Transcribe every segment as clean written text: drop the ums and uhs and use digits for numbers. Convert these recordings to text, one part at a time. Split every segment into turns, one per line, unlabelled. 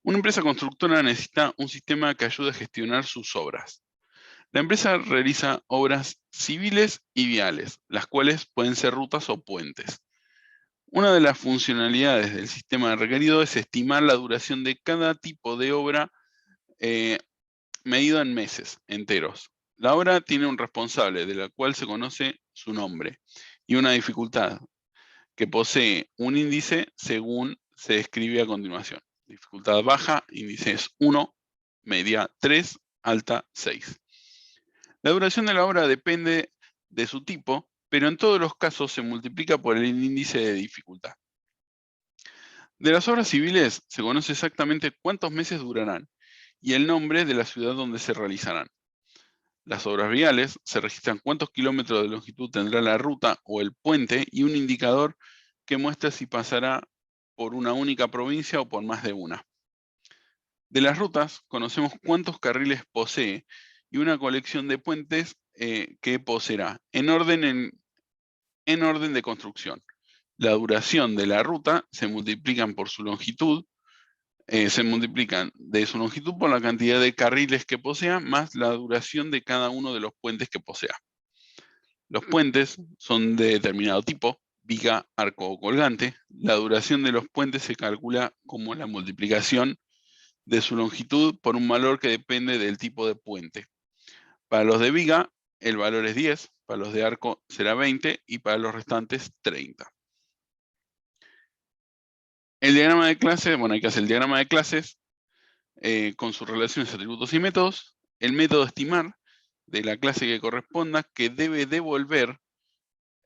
Una empresa constructora necesita un sistema que ayude a gestionar sus obras. La empresa realiza obras civiles y viales, las cuales pueden ser rutas o puentes. Una de las funcionalidades del sistema requerido es estimar la duración de cada tipo de obra eh, medido en meses enteros. La obra tiene un responsable, de la cual se conoce su nombre, y una dificultad, que posee un índice según se describe a continuación. Dificultad baja, índice es 1, media 3, alta 6. La duración de la obra depende de su tipo, pero en todos los casos se multiplica por el índice de dificultad. De las obras civiles se conoce exactamente cuántos meses durarán y el nombre de la ciudad donde se realizarán. Las obras viales se registran cuántos kilómetros de longitud tendrá la ruta o el puente y un indicador que muestra si pasará por una única provincia o por más de una. De las rutas conocemos cuántos carriles posee y una colección de puentes que poseerá en orden de construcción. La duración de la ruta se multiplican por su longitud, se multiplican de su longitud por la cantidad de carriles que posea más la duración de cada uno de los puentes que posea. Los puentes son de determinado tipo, viga, arco o colgante. La duración de los puentes se calcula como la multiplicación de su longitud por un valor que depende del tipo de puente. Para los de viga, el valor es 10, para los de arco será 20 y para los restantes 30. El diagrama de clases, bueno, hay que hacer el diagrama de clases con sus relaciones, atributos y métodos. El método estimar de la clase que corresponda, que debe devolver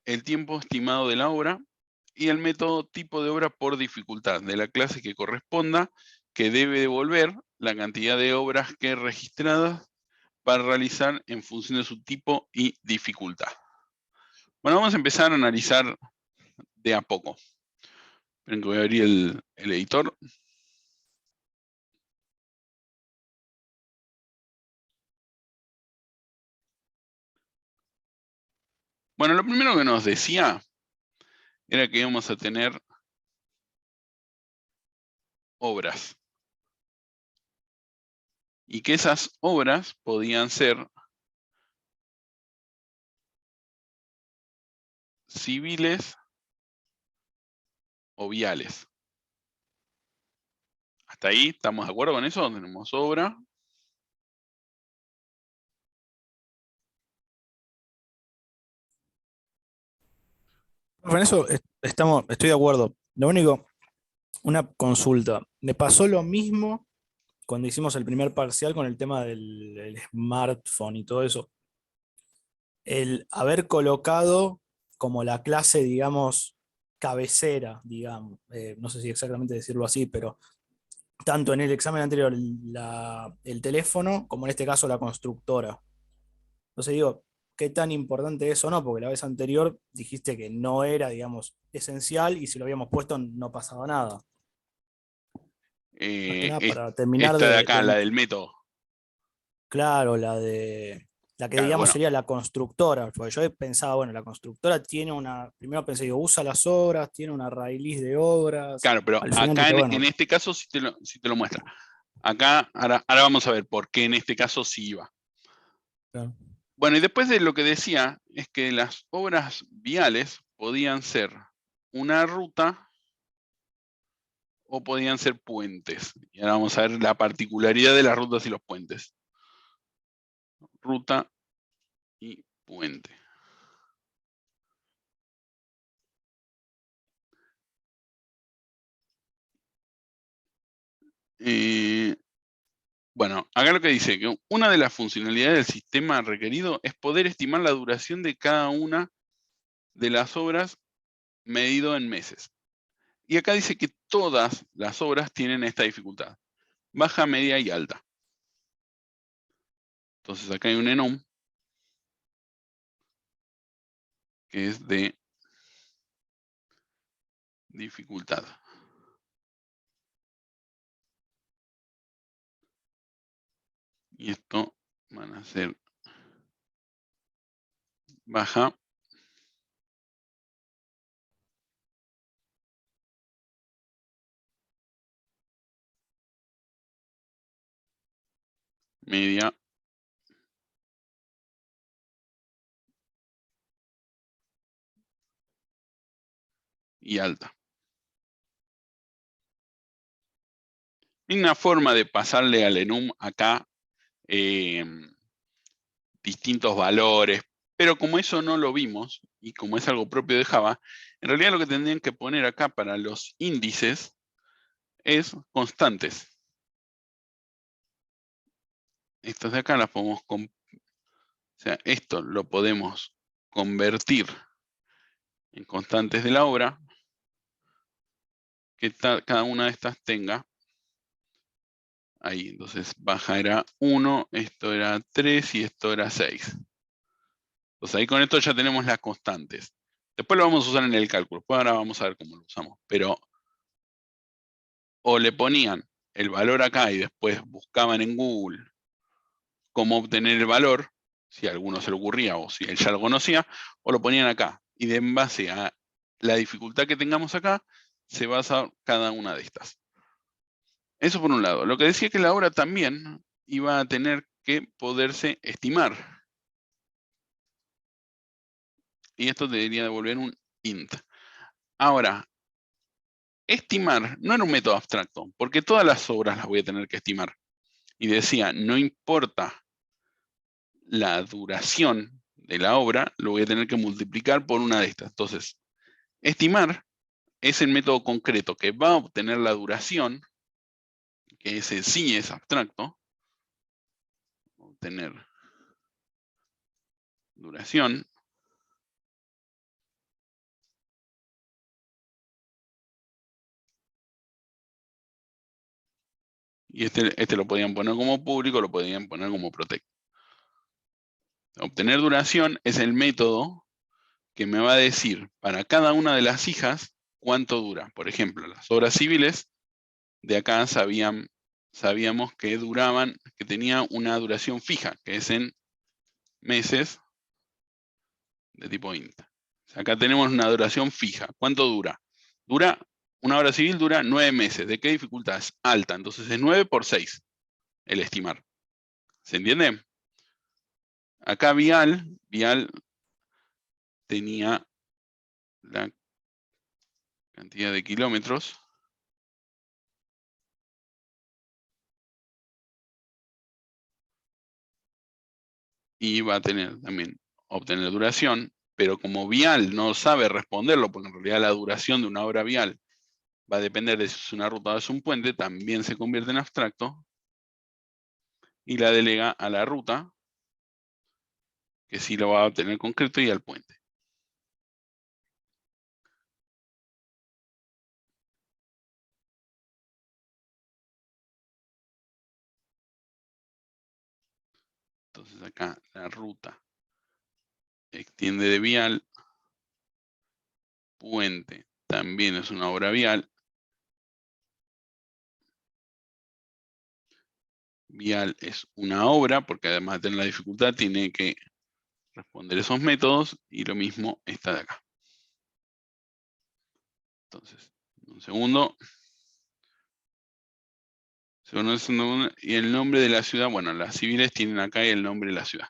el tiempo estimado de la obra, y el método tipo de obra por dificultad de la clase que corresponda, que debe devolver la cantidad de obras que registradas para realizar en función de su tipo y dificultad. Bueno, vamos a empezar a analizar de a poco. Esperen que voy a abrir el editor. Bueno, lo primero que nos decía era que íbamos a tener obras. Y que esas obras podían ser civiles o viales. ¿Hasta ahí estamos de acuerdo con eso? Tenemos obra.
Con eso estoy de acuerdo. Lo único, una consulta. Me pasó lo mismo cuando hicimos el primer parcial con el tema del smartphone y todo eso. El haber colocado como la clase, digamos, cabecera, digamos, no sé si exactamente decirlo así, pero tanto en el examen anterior el teléfono como en este caso la constructora. Entonces digo, ¿qué tan importante es o no? Porque la vez anterior dijiste que no era, digamos, esencial y si lo habíamos puesto no pasaba nada. Más que nada para terminar
Esta de acá, la del método.
claro, la que
Claro,
digamos
bueno,
sería la constructora, porque yo pensaba, bueno, la constructora tiene primero pensé, digo, usa las obras, tiene una raíz list de obras,
claro, pero
al final
acá
dije,
en
bueno,
este caso sí te lo muestra. Acá, ahora vamos a ver por qué en este caso sí iba.
claro.
Bueno, y después de lo que decía, es que las obras viales podían ser una ruta o podían ser puentes. Y ahora vamos a ver la particularidad de las rutas y los puentes. Ruta y puente. Bueno, acá lo que dice, que una de las funcionalidades del sistema requerido es poder estimar la duración de cada una de las obras medido en meses. Y acá dice que todas las obras tienen esta dificultad, baja, media y alta. Entonces acá hay un enum que es de dificultad. Y esto van a ser baja, media y alta. Hay una forma de pasarle al enum acá distintos valores, pero como eso no lo vimos, y como es algo propio de Java, en realidad lo que tendrían que poner acá para los índices es constantes. Estas de acá las podemos, o sea, esto lo podemos convertir en constantes de la obra, que cada una de estas tenga ahí. Entonces baja era 1, esto era 3 y esto era 6. Entonces ahí con esto ya tenemos las constantes. Después lo vamos a usar en el cálculo. Pues ahora vamos a ver cómo lo usamos. Pero o le ponían el valor acá y después buscaban en Google cómo obtener el valor, si a alguno se le ocurría o si él ya lo conocía, o lo ponían acá. Y en base a la dificultad que tengamos acá, se basa cada una de estas. Eso por un lado. Lo que decía que la obra también iba a tener que poderse estimar. Y esto debería devolver un int. Ahora, estimar no era un método abstracto, porque todas las obras las voy a tener que estimar. Y decía, no importa la duración de la obra, lo voy a tener que multiplicar por una de estas. Entonces, estimar es el método concreto que va a obtener la duración, que ese sí es abstracto, obtener duración, y este lo podían poner como público, lo podían poner como protect. Obtener duración es el método que me va a decir para cada una de las hijas cuánto dura. Por ejemplo, las obras civiles, de acá sabíamos que duraban, que tenía una duración fija, que es en meses de tipo int. O sea, acá tenemos una duración fija. ¿Cuánto dura? Una obra civil dura 9 meses. ¿De qué dificultad? Es alta. Entonces es 9 por 6 el estimar. ¿Se entiende? Acá vial tenía la cantidad de kilómetros. Y va a tener también obtener duración, pero como vial no sabe responderlo, porque en realidad la duración de una obra vial va a depender de si es una ruta o es un puente, también se convierte en abstracto, y la delega a la ruta, que sí lo va a obtener concreto, y al puente. Entonces acá la ruta extiende de vial, puente también es una obra vial, vial es una obra, porque además de tener la dificultad tiene que responder esos métodos, y lo mismo está de acá. Entonces, un segundo. Y el nombre de la ciudad, bueno, las civiles tienen acá el nombre de la ciudad.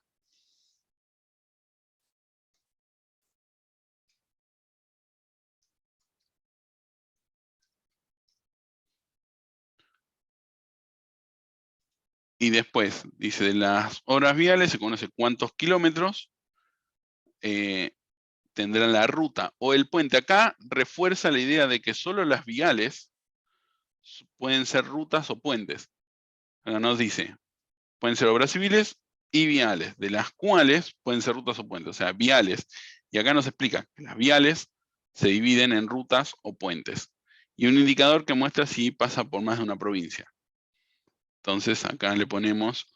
Y después, dice, de las obras viales se conoce cuántos kilómetros tendrá la ruta o el puente. Acá refuerza la idea de que solo las viales pueden ser rutas o puentes. Acá nos dice, pueden ser obras civiles y viales, de las cuales pueden ser rutas o puentes. O sea, viales. Y acá nos explica que las viales se dividen en rutas o puentes. Y un indicador que muestra si pasa por más de una provincia. Entonces acá le ponemos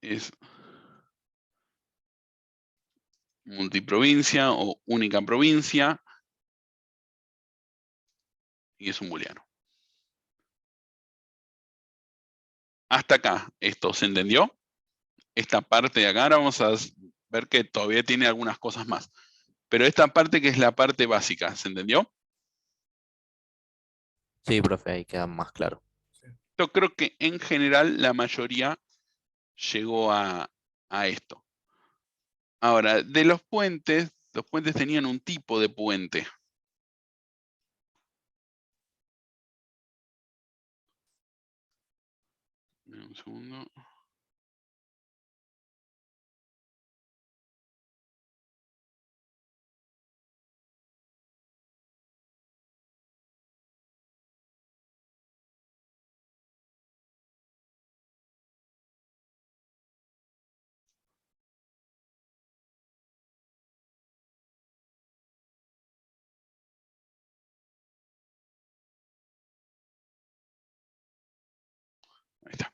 es multiprovincia o única provincia, y es un booleano. Hasta acá, ¿esto se entendió? Esta parte de acá, ahora vamos a ver que todavía tiene algunas cosas más. Pero esta parte que es la parte básica, ¿se entendió?
Sí, profe, ahí queda más claro.
Yo creo que en general la mayoría llegó a esto. Ahora, de los puentes tenían un tipo de puente. Un segundo. Ahí está.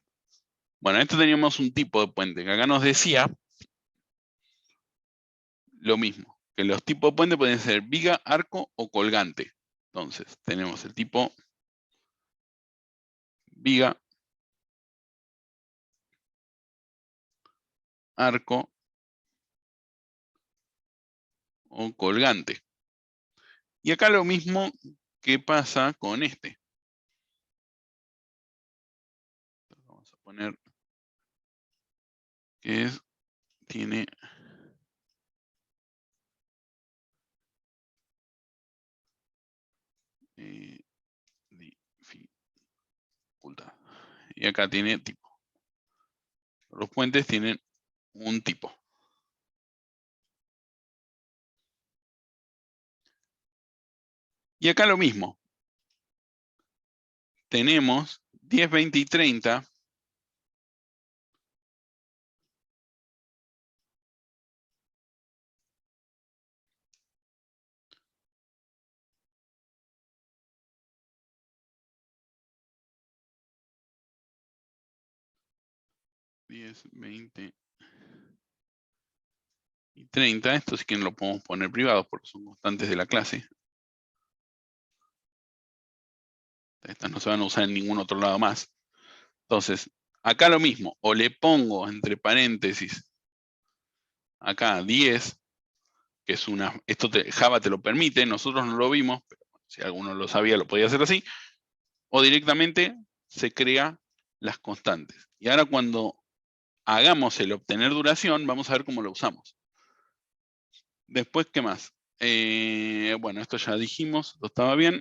Bueno, esto teníamos un tipo de puente, que acá nos decía lo mismo, que los tipos de puente pueden ser viga, arco o colgante. Entonces, tenemos el tipo viga, arco o colgante. Y acá lo mismo que pasa con este. Vamos a poner que tiene dificultad. Y acá tiene tipo. Los puentes tienen un tipo. Y acá lo mismo. Tenemos 10, 20 y 30. $10, 20 y 30. Esto sí que no lo podemos poner privados porque son constantes de la clase. Estas no se van a usar en ningún otro lado más. Entonces, acá lo mismo. O le pongo entre paréntesis acá 10, que es una... Java te lo permite, nosotros no lo vimos, pero si alguno lo sabía lo podía hacer así. O directamente se crea las constantes. Y ahora cuando hagamos el obtener duración, vamos a ver cómo lo usamos. Después, ¿qué más? Bueno, esto ya dijimos, esto estaba bien.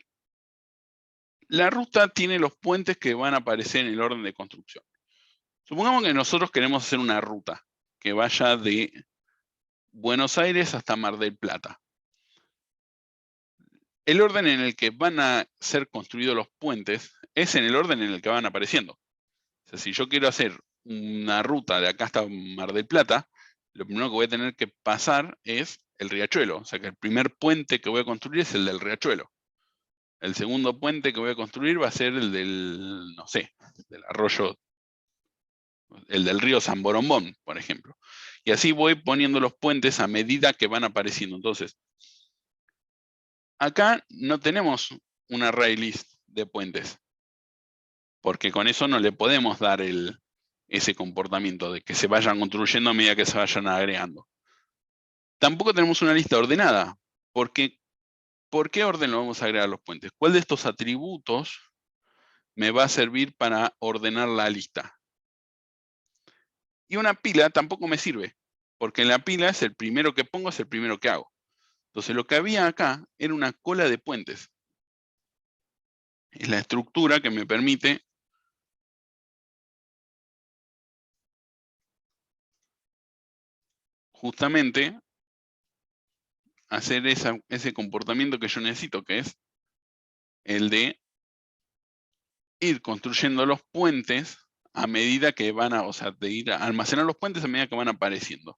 La ruta tiene los puentes que van a aparecer en el orden de construcción. Supongamos que nosotros queremos hacer una ruta que vaya de Buenos Aires hasta Mar del Plata. El orden en el que van a ser construidos los puentes es en el orden en el que van apareciendo. O sea, si yo quiero hacer una ruta de acá hasta Mar del Plata, lo primero que voy a tener que pasar es el riachuelo. O sea que el primer puente que voy a construir es el del riachuelo. El segundo puente que voy a construir va a ser el del, no sé, del arroyo, el del río San Borombón, por ejemplo. Y así voy poniendo los puentes a medida que van apareciendo. Entonces, acá no tenemos un array list de puentes, porque con eso no le podemos dar ese comportamiento de que se vayan construyendo a medida que se vayan agregando. Tampoco tenemos una lista ordenada, porque ¿por qué orden lo vamos a agregar a los puentes? ¿Cuál de estos atributos me va a servir para ordenar la lista? Y una pila tampoco me sirve, porque en la pila es el primero que pongo, es el primero que hago. Entonces lo que había acá era una cola de puentes. Es la estructura que me permite justamente hacer ese comportamiento que yo necesito, que es el de ir construyendo los puentes a medida que van a, o sea, de ir a almacenar los puentes a medida que van apareciendo.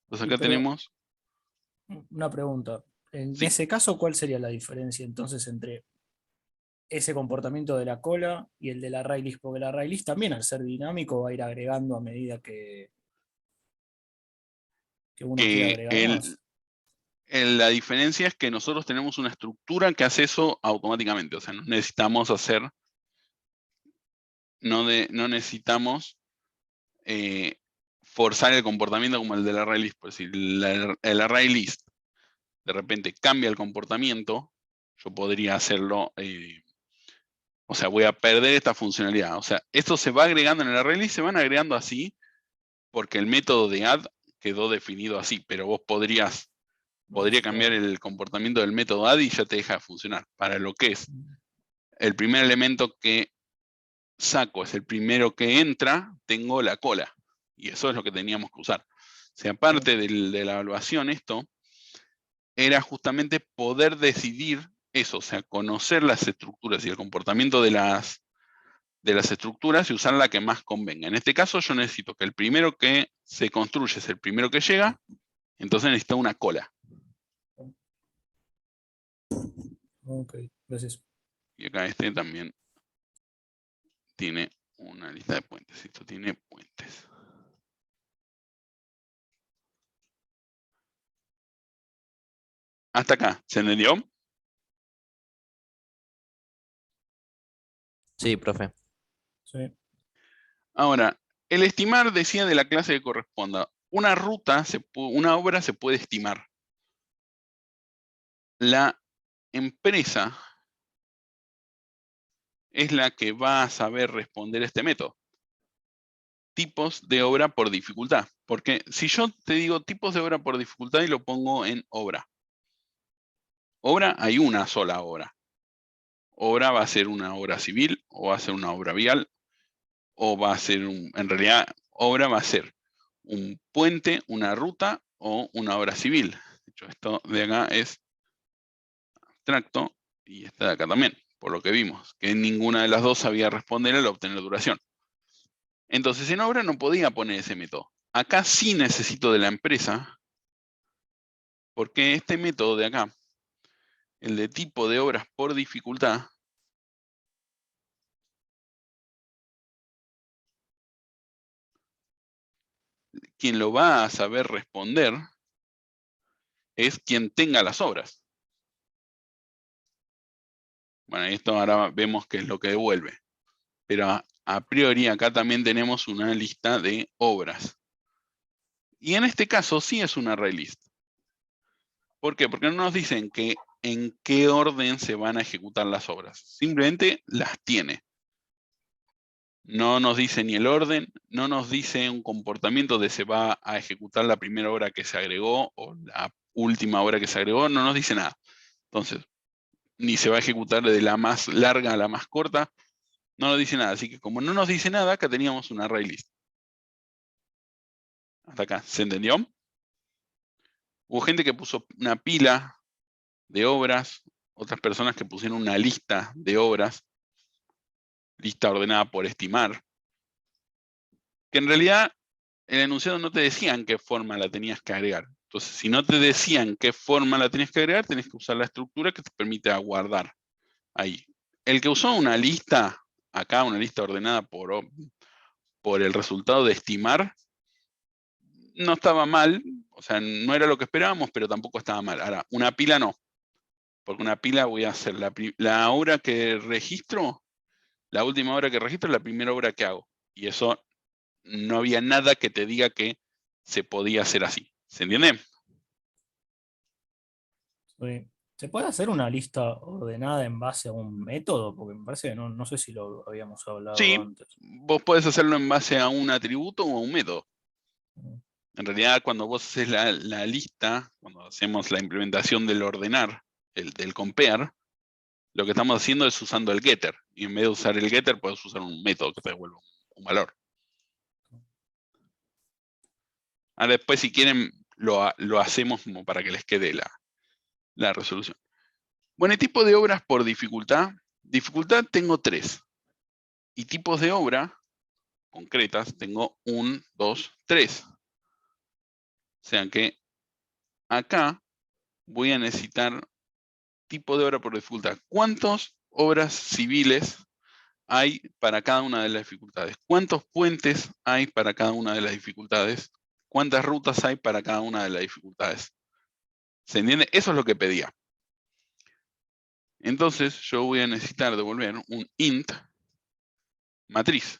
Entonces acá tenemos...
Una pregunta. En
Sí,
ese caso, ¿cuál sería la diferencia entonces entre ese comportamiento de la cola y el del array list? Porque el array list también, al ser dinámico, va a ir agregando a medida que uno quiere
que
agregar más.
la diferencia es que nosotros tenemos una estructura que hace eso automáticamente. O sea, no necesitamos hacer... No necesitamos forzar el comportamiento como el del array list. Pues si el array list de repente cambia el comportamiento, yo podría hacerlo O sea, voy a perder esta funcionalidad. O sea, esto se va agregando en el array, se van agregando así, porque el método de add quedó definido así, pero vos podría cambiar el comportamiento del método add y ya te deja de funcionar. Para lo que es el primer elemento que saco, es el primero que entra, tengo la cola. Y eso es lo que teníamos que usar. O sea, aparte de la evaluación, esto era justamente poder decidir eso, o sea, conocer las estructuras y el comportamiento de las estructuras y usar la que más convenga. En este caso yo necesito que el primero que se construye es el primero que llega, entonces necesito una cola.
Ok, gracias.
Y acá este también tiene una lista de puentes. Esto tiene puentes. Hasta acá, ¿se entendió?
Sí, profe.
Sí.
Ahora, el estimar decía de la clase que corresponda. Una ruta, una obra se puede estimar. La empresa es la que va a saber responder este método. Tipos de obra por dificultad. Porque si yo te digo tipos de obra por dificultad y lo pongo en obra. Obra, hay una sola obra. Obra va a ser una obra civil, o va a ser una obra vial, o va a ser, en realidad, obra va a ser un puente, una ruta, o una obra civil. De hecho, esto de acá es abstracto, y esta de acá también, por lo que vimos, que ninguna de las dos sabía responder al obtener duración. Entonces, en obra no podía poner ese método. Acá sí necesito de la empresa, porque este método de acá, el de tipo de obras por dificultad, quien lo va a saber responder es quien tenga las obras. Bueno, esto ahora vemos qué es lo que devuelve. Pero a priori acá también tenemos una lista de obras. Y en este caso sí es una array list. ¿Por qué? Porque no nos dicen en qué orden se van a ejecutar las obras. Simplemente las tiene. No nos dice ni el orden, no nos dice un comportamiento de se va a ejecutar la primera obra que se agregó o la última obra que se agregó, no nos dice nada. Entonces, ni se va a ejecutar de la más larga a la más corta, no nos dice nada. Así que como no nos dice nada, acá teníamos una array list. Hasta acá, ¿se entendió? Hubo gente que puso una pila de obras, otras personas que pusieron una lista de obras, lista ordenada por estimar, que en realidad el enunciado no te decía en qué forma la tenías que agregar. Entonces, si no te decían qué forma la tenías que agregar, tenés que usar la estructura que te permite aguardar ahí. El que usó una lista, acá una lista ordenada por el resultado de estimar, no estaba mal, o sea, no era lo que esperábamos, pero tampoco estaba mal. Ahora, una pila no, porque una pila voy a hacer la obra que registro, la última obra que registro es la primera obra que hago. Y eso no había nada que te diga que se podía hacer así. ¿Se entiende?
Sí. ¿Se puede hacer una lista ordenada en base a un método? Porque me parece que no sé si lo habíamos hablado
Sí,
antes.
vos podés hacerlo en base a un atributo o a un método. En realidad, cuando vos haces la lista, cuando hacemos la implementación del ordenar, del compare, lo que estamos haciendo es usando el getter. Y en vez de usar el getter, puedes usar un método que te devuelva un valor. Ahora después, si quieren, lo hacemos como para que les quede la resolución. Bueno, y tipo de obras por dificultad. Dificultad tengo 3. Y tipos de obra concretas tengo 1, 2, 3. O sea que acá voy a necesitar tipo de obra por dificultad. ¿Cuántas obras civiles hay para cada una de las dificultades? ¿Cuántos puentes hay para cada una de las dificultades? ¿Cuántas rutas hay para cada una de las dificultades? ¿Se entiende? Eso es lo que pedía. Entonces yo voy a necesitar devolver un int matriz.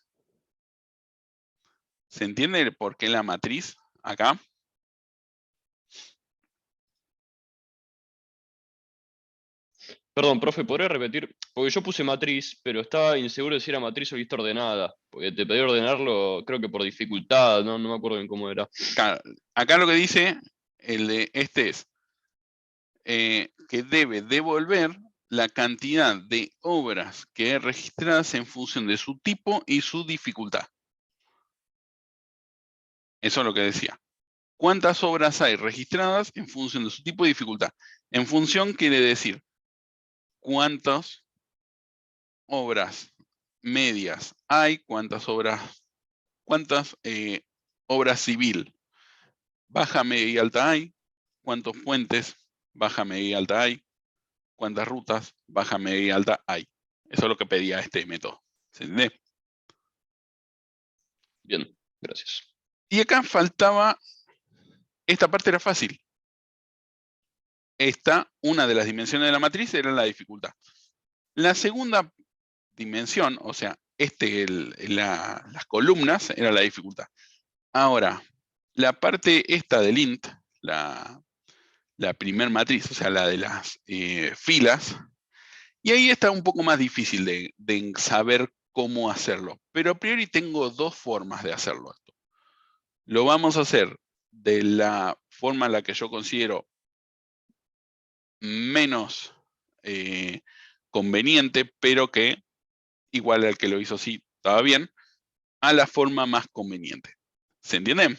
¿Se entiende por qué la matriz acá?
Perdón, profe, ¿podría repetir? Porque yo puse matriz, pero estaba inseguro de si era matriz o lista ordenada. Porque te pedí ordenarlo, creo que por dificultad, no me acuerdo bien cómo era.
Claro, acá lo que dice, el de este es que debe devolver la cantidad de obras que hay registradas en función de su tipo y su dificultad. Eso es lo que decía. ¿Cuántas obras hay registradas en función de su tipo y dificultad? En función quiere decir cuántas obras medias hay, cuántas obras civil baja, media y alta hay, cuántos puentes baja, media y alta hay, cuántas rutas baja, media y alta hay. Eso es lo que pedía este método. ¿Se entiende?
Bien, gracias.
Y acá faltaba, esta parte era fácil. Una de las dimensiones de la matriz era la dificultad. La segunda dimensión, o sea, las columnas, era la dificultad. Ahora, la parte esta del int, la primer matriz, o sea, la de las filas, y ahí está un poco más difícil de saber cómo hacerlo. Pero a priori tengo dos formas de hacerlo esto. Lo vamos a hacer de la forma en la que yo considero menos conveniente, pero que igual al que lo hizo sí estaba bien, a la forma más conveniente. ¿Se entiende?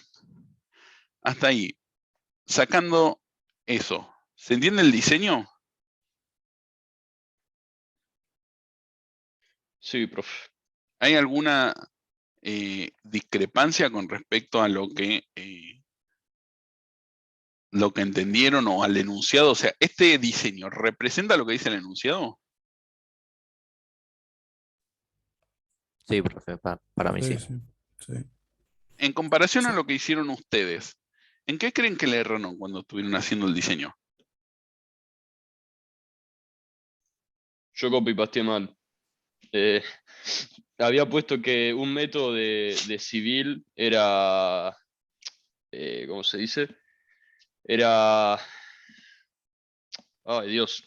Hasta ahí. Sacando eso, ¿se entiende el diseño?
Sí, profe.
¿Hay alguna discrepancia con respecto a lo que entendieron o al enunciado? O sea, ¿este diseño representa lo que dice el enunciado?
Sí, profe, para mí sí.
Sí.
En comparación a
Sí.
lo que hicieron ustedes, ¿en qué creen que le erraron cuando estuvieron haciendo el diseño?
Yo copy-pasté mal. Había puesto que un método de civil era, ¿cómo se dice? Era, ay Dios,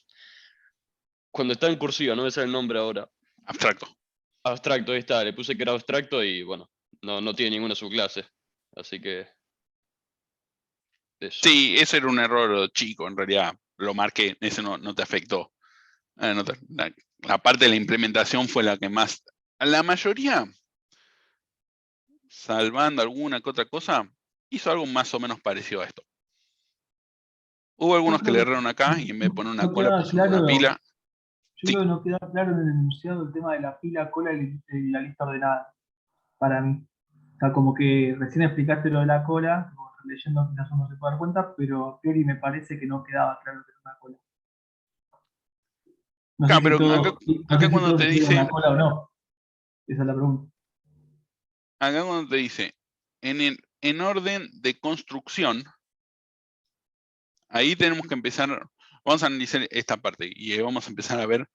cuando está en cursiva, no me sale el nombre ahora.
Abstracto.
Abstracto, ahí está, le puse que era abstracto y bueno, no tiene ninguna subclase. Así que, eso.
Sí, ese era un error chico, en realidad lo marqué, ese no te afectó. La parte de la implementación fue la que más, la mayoría, salvando alguna que otra cosa, hizo algo más o menos parecido a esto. Hubo algunos que le erraron acá y en vez de poner una
No
cola
queda
pusieron una
claro,
pila.
yo
Sí.
creo que no queda claro en el enunciado el tema de la pila, cola y la lista ordenada, para mí. O sea, como que recién explicaste lo de la cola, como leyendo quizás uno se puede dar cuenta, pero a priori me parece que no quedaba claro que era una cola. No sé
Claro,
si
pero
todos, no
acá
sé si
cuando
todos
te
escribieron
dice,
la cola o no. Esa es la pregunta.
en orden de construcción, ahí tenemos que empezar, vamos a analizar esta parte y vamos a empezar a ver.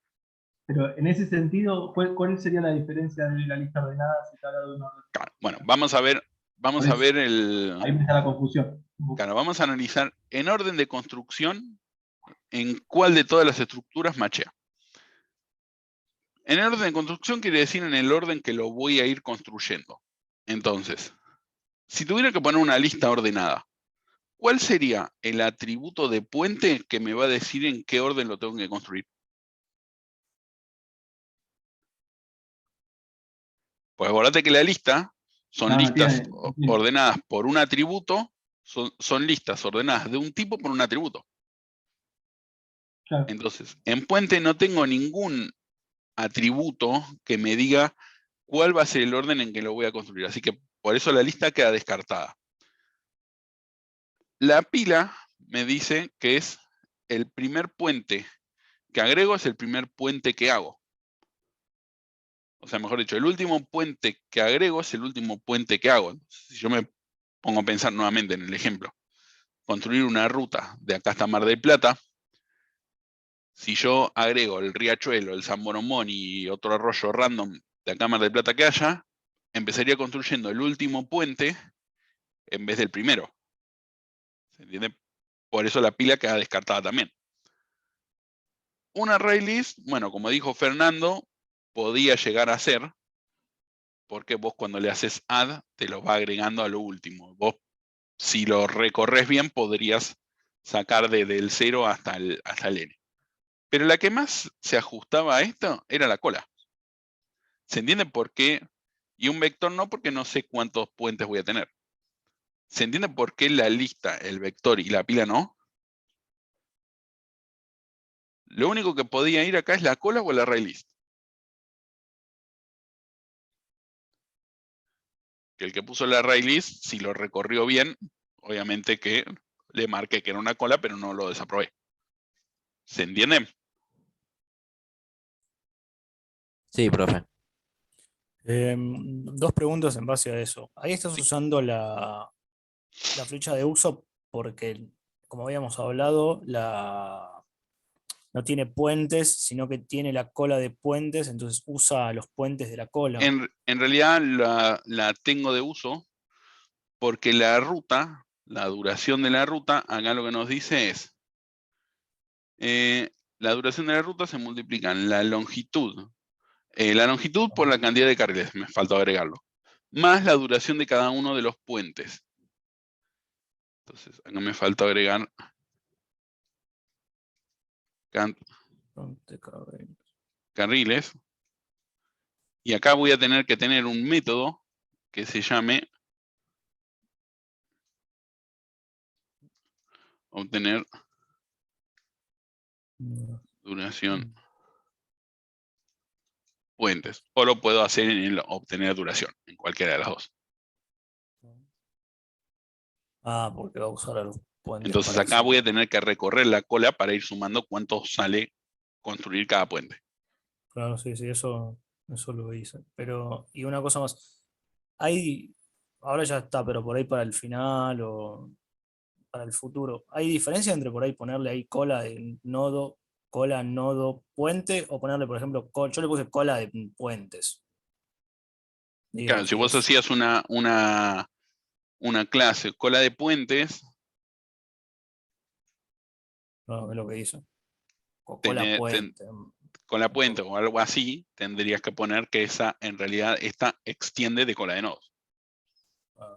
Pero en ese sentido, ¿cuál sería la diferencia de la lista ordenada si se habla de un orden?
Claro, bueno, vamos a ver
Ahí empieza la confusión.
Claro, vamos a analizar en orden de construcción en cuál de todas las estructuras machea. En el orden de construcción quiere decir en el orden que lo voy a ir construyendo. Entonces, si tuviera que poner una lista ordenada, ¿cuál sería el atributo de puente que me va a decir en qué orden lo tengo que construir? Pues acordate que la lista son listas ordenadas por un atributo, son listas ordenadas de un tipo por un atributo.
Claro.
Entonces, en puente no tengo ningún atributo que me diga cuál va a ser el orden en que lo voy a construir. Así que por eso la lista queda descartada. La pila me dice que es el primer puente que agrego, es el primer puente que hago. O sea, mejor dicho, el último puente que agrego es el último puente que hago. Si yo me pongo a pensar nuevamente en el ejemplo, construir una ruta de acá hasta Mar del Plata, si yo agrego el riachuelo, el San Boromón y otro arroyo random de acá a Mar del Plata que haya, empezaría construyendo el último puente en vez del primero. ¿Se entiende? Por eso la pila queda descartada también. Un array list, bueno, como dijo Fernando, podía llegar a ser, porque vos cuando le haces add, te lo va agregando a lo último. Vos, si lo recorres bien, podrías sacar desde el 0 hasta el n. Pero la que más se ajustaba a esto era la cola. ¿Se entiende por qué? Y un vector no, porque no sé cuántos puentes voy a tener. ¿Se entiende por qué la lista, el vector y la pila no? Lo único que podía ir acá es la cola o el array list. Que el que puso el array list, si lo recorrió bien, obviamente que le marqué que era una cola, pero no lo desaprobé. ¿Se entiende?
Sí, profe.
Dos preguntas en base a eso. Ahí estás
Sí.
usando la flecha de uso porque, como habíamos hablado, no tiene puentes, sino que tiene la cola de puentes, entonces usa los puentes de la cola.
En realidad la tengo de uso porque la ruta, la duración de la ruta, acá lo que nos dice es, la duración de la ruta se multiplica en la longitud por la cantidad de carriles, me faltó agregarlo, más la duración de cada uno de los puentes. Entonces, acá me falta agregar carriles. Y acá voy a tener que tener un método que se llame obtener duración puentes. O lo puedo hacer en el obtener duración, en cualquiera de las dos.
Ah, porque va a usar a los puentes.
Entonces
para
acá
eso.
voy a tener que recorrer la cola para ir sumando cuánto sale construir cada puente.
Claro, sí, sí, eso lo hice. Pero, y una cosa más, hay, ahora ya está, pero por ahí para el final o para el futuro, ¿hay diferencia entre por ahí ponerle ahí cola de nodo, cola, nodo, puente, o ponerle, por ejemplo, yo le puse cola de puentes?
Claro,
Digamos,
si
y
vos
es
hacías una clase cola de puentes,
no, es lo que hizo. Cola
tené- ten-
puente.
con la puente o algo así, tendrías que poner que esa en realidad esta extiende de cola de nodos.
Ah,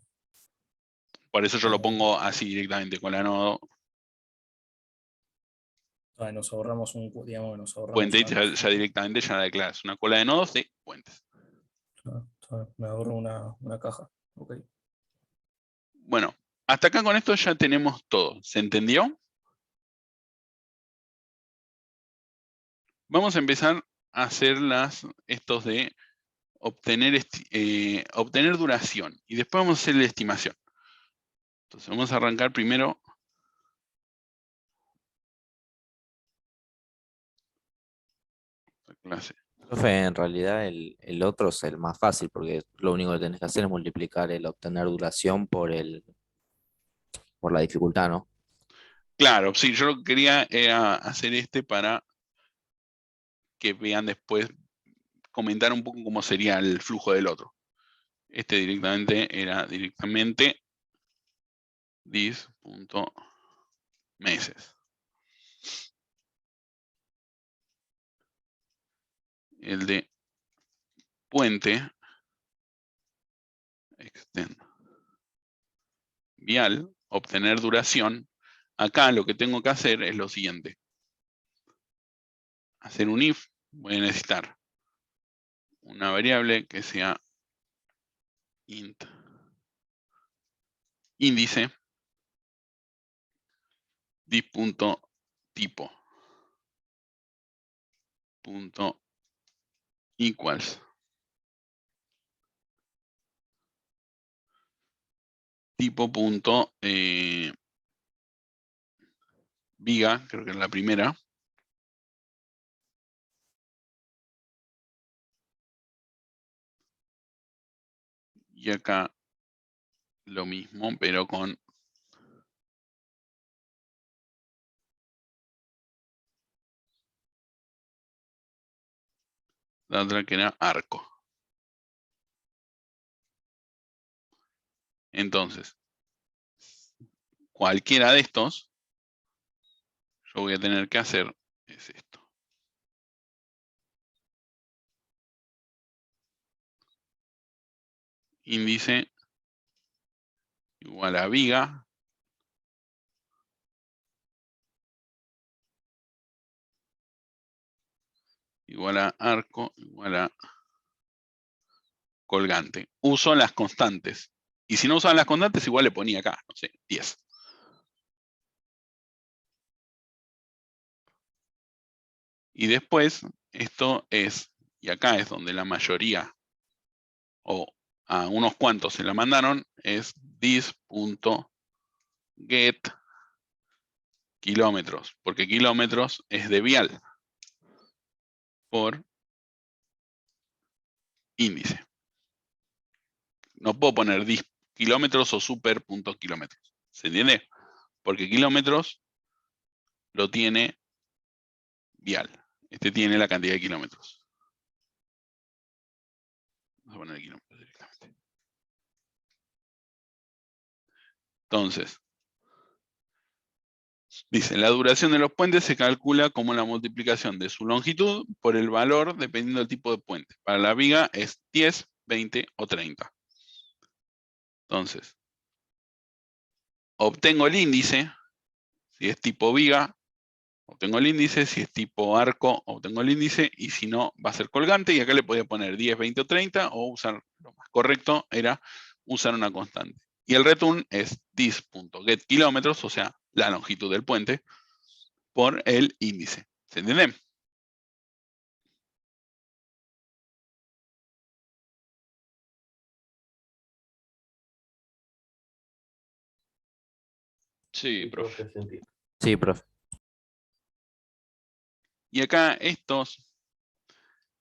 Por eso yo lo pongo así directamente, cola de nodo,
nos ahorramos digamos, nos ahorramos
puente, y
una
ya,
cosa.
ya directamente ya la declaras. Una cola de nodos de puentes.
Me ahorro una caja. Ok.
Bueno, hasta acá con esto ya tenemos todo. ¿Se entendió? Vamos a empezar a hacer estos de obtener duración. Y después vamos a hacer la estimación. Entonces vamos a arrancar primero. La clase.
Profe, en realidad el otro es el más fácil porque lo único que tenés que hacer es multiplicar el obtener duración por la dificultad, ¿no?
Claro, sí, yo lo que quería era hacer este para que vean después, comentar un poco cómo sería el flujo del otro. Este directamente era dis.meses. El de puente extend vial, obtener duración. Acá lo que tengo que hacer es lo siguiente. Hacer un if, voy a necesitar una variable que sea int índice dis.tipo punto equals tipo punto viga, creo que es la primera. Y acá lo mismo, pero con la otra que era arco. Entonces, cualquiera de estos, yo voy a tener que hacer es esto. índice igual a viga igual a arco igual a colgante. Uso las constantes. Y si no usaban las constantes, igual le ponía acá, no sé, 10. Y después, esto es, y acá es donde la mayoría, o a unos cuantos se la mandaron, es this.get kilómetros, porque kilómetros es de vial por índice. No puedo poner dis kilómetros o super.kilómetros. ¿Se entiende? Porque kilómetros lo tiene vial. Este tiene la cantidad de kilómetros. Vamos a poner kilómetros directamente. Entonces, dice, la duración de los puentes se calcula como la multiplicación de su longitud por el valor dependiendo del tipo de puente. Para la viga es 10, 20 o 30. Entonces, obtengo el índice. Si es tipo viga, obtengo el índice. Si es tipo arco, obtengo el índice. Y si no, va a ser colgante. Y acá le podía poner 10, 20 o 30. O usar, lo más correcto era usar una constante. Y el return es this.getKilómetros, o sea, la longitud del puente, por el índice. ¿Se entiende?
Sí, profe.
Sí, profe.
Y acá estos,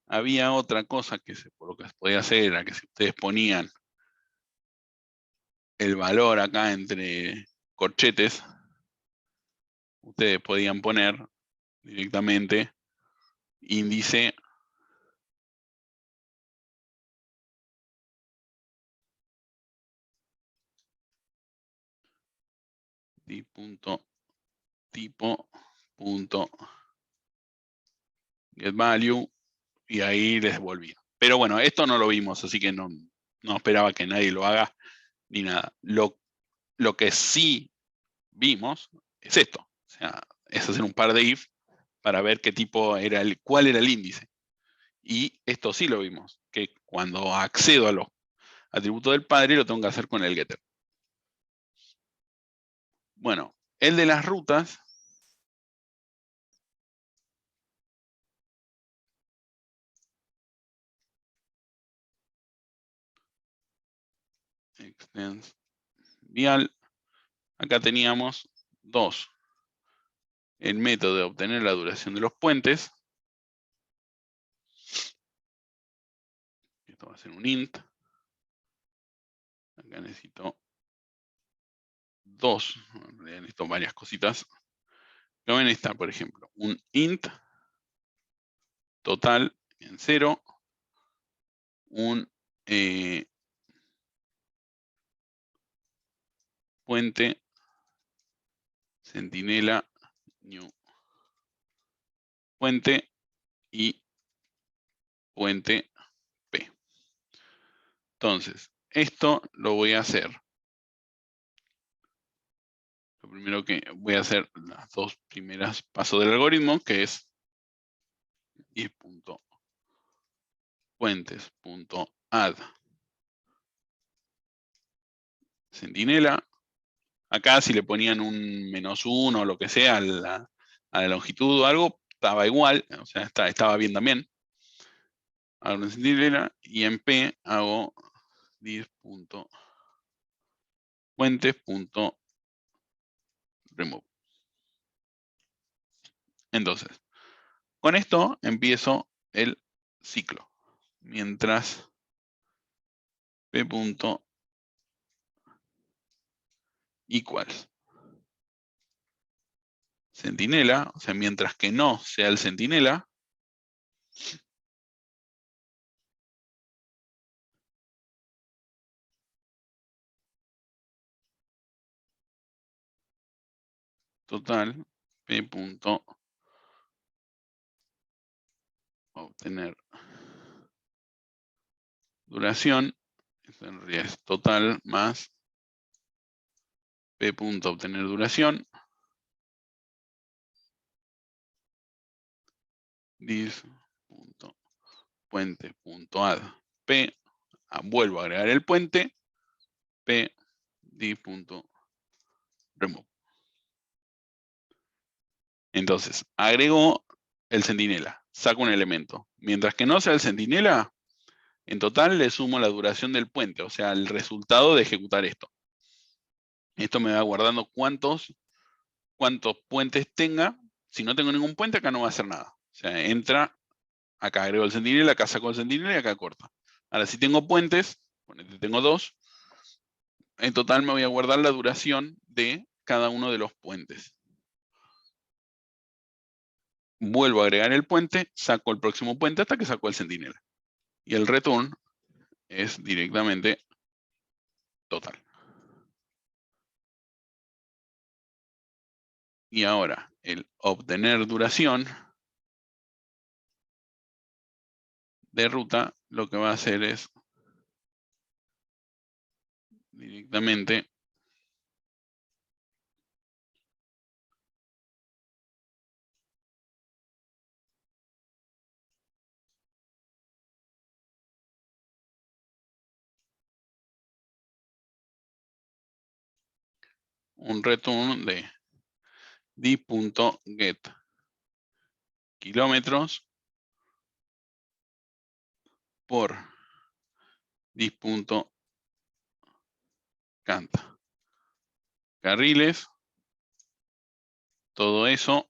había otra cosa que por lo que se podía hacer, era que si ustedes ponían el valor acá entre corchetes, ustedes podían poner directamente índice punto tipo punto get value y ahí les volvía. Pero bueno, esto no lo vimos, así que no esperaba que nadie lo haga ni nada. Lo que sí vimos es esto, o sea, es hacer un par de if para ver qué tipo era cuál era el índice. Y esto sí lo vimos, que cuando accedo a los atributos del padre lo tengo que hacer con el getter. Bueno, el de las rutas, extends vial, acá teníamos dos. El método de obtener la duración de los puentes. Esto va a ser un int. Acá necesito dos, en realidad necesito varias cositas. Pero ven esta, por ejemplo, un int total en 0, un puente centinela new puente y puente P. Entonces, esto lo voy a hacer. Lo primero que voy a hacer, las dos primeras pasos del algoritmo, que es 10.puentes.add centinela. Acá si le ponían un -1 o lo que sea a la longitud o algo, estaba igual, o sea, estaba bien también. Hago una centinela y en P hago 10.puentes.remove. Entonces, con esto empiezo el ciclo. Mientras P.equals centinela, o sea, mientras que no sea el centinela, total P. Obtener duración Esto en realidad es total más P punto obtener duración. Dis punto puente punto add P. Vuelvo a agregar el puente. P dis punto remove. Entonces, agrego el centinela, saco un elemento. Mientras que no sea el centinela, en total le sumo la duración del puente, o sea, el resultado de ejecutar esto. Esto me va guardando cuántos puentes tenga. Si no tengo ningún puente, acá no va a hacer nada. O sea, entra, acá agrego el centinela, acá saco el centinela y acá corta. Ahora, si tengo puentes, ponete, tengo 2, en total me voy a guardar la duración de cada uno de los puentes. Vuelvo a agregar el puente, saco el próximo puente hasta que saco el centinela. Y el return es directamente total. Y ahora, el obtener duración de ruta, lo que va a hacer es directamente un return de dis.get kilómetros por dis.cant carriles, todo eso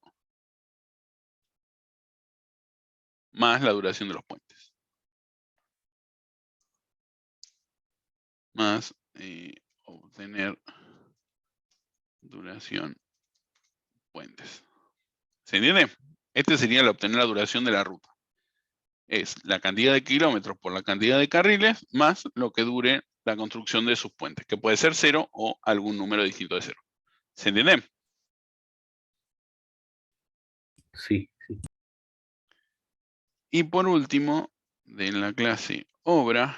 más la duración de los puentes. Más obtener duración puentes. ¿Se entiende? Este sería el obtener la duración de la ruta. Es la cantidad de kilómetros por la cantidad de carriles más lo que dure la construcción de sus puentes, que puede ser 0 o algún número distinto de 0. ¿Se entiende?
Sí.
Y por último, de la clase obra,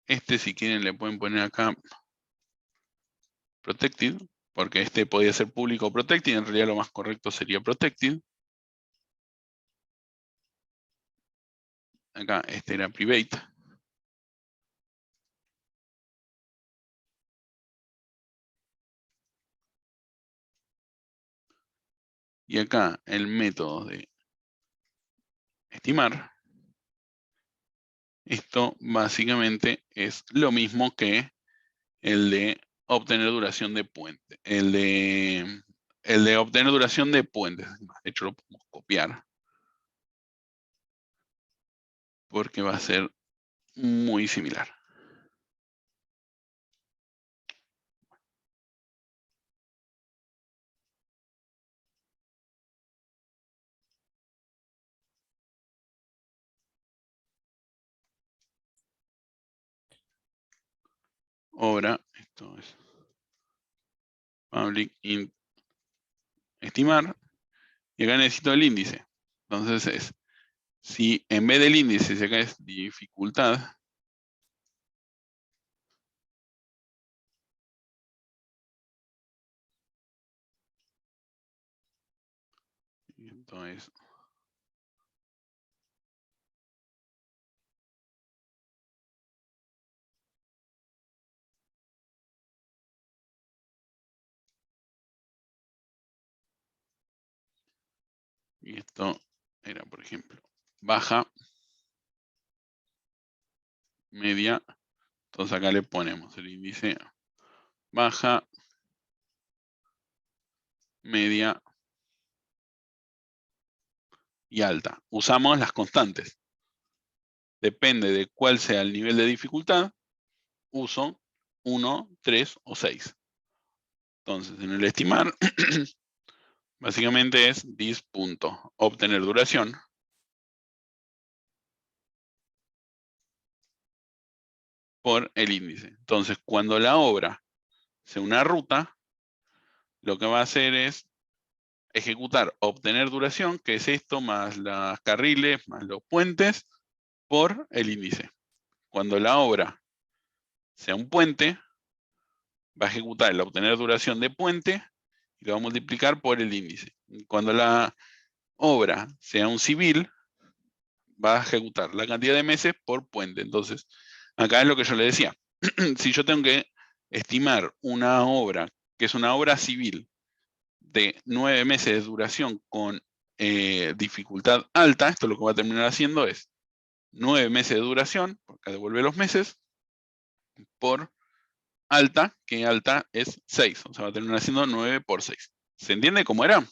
si quieren le pueden poner acá protected, porque este podría ser público o protected, en realidad lo más correcto sería protected. Acá este era private. Y acá el método de estimar. Esto básicamente es lo mismo que el de obtener duración de puente. El de obtener duración de puentes. De hecho, lo podemos copiar. Porque va a ser muy similar. Obra, esto es public int estimar, y acá necesito el índice. Entonces es, si en vez del índice, si acá es dificultad, entonces y esto era, por ejemplo, baja, media, entonces acá le ponemos el índice baja, media y alta. Usamos las constantes. Depende de cuál sea el nivel de dificultad, uso 1, 3 o 6. Entonces, en el estimar, básicamente es dis.obtener duración por el índice. Entonces, cuando la obra sea una ruta, lo que va a hacer es ejecutar obtener duración, que es esto, más las carriles, más los puentes, por el índice. cuando la obra sea un puente, va a ejecutar el obtener duración de puente y lo va a multiplicar por el índice. Cuando la obra sea un civil, va a ejecutar la cantidad de meses por puente. Entonces, acá es lo que yo le decía. Si yo tengo que estimar una obra, que es una obra civil, de 9 meses de duración con dificultad alta, esto lo que va a terminar haciendo es 9 meses de duración, porque devuelve los meses, por alta, que alta es 6. O sea, va a terminar haciendo 9 por 6. ¿Se entiende cómo era?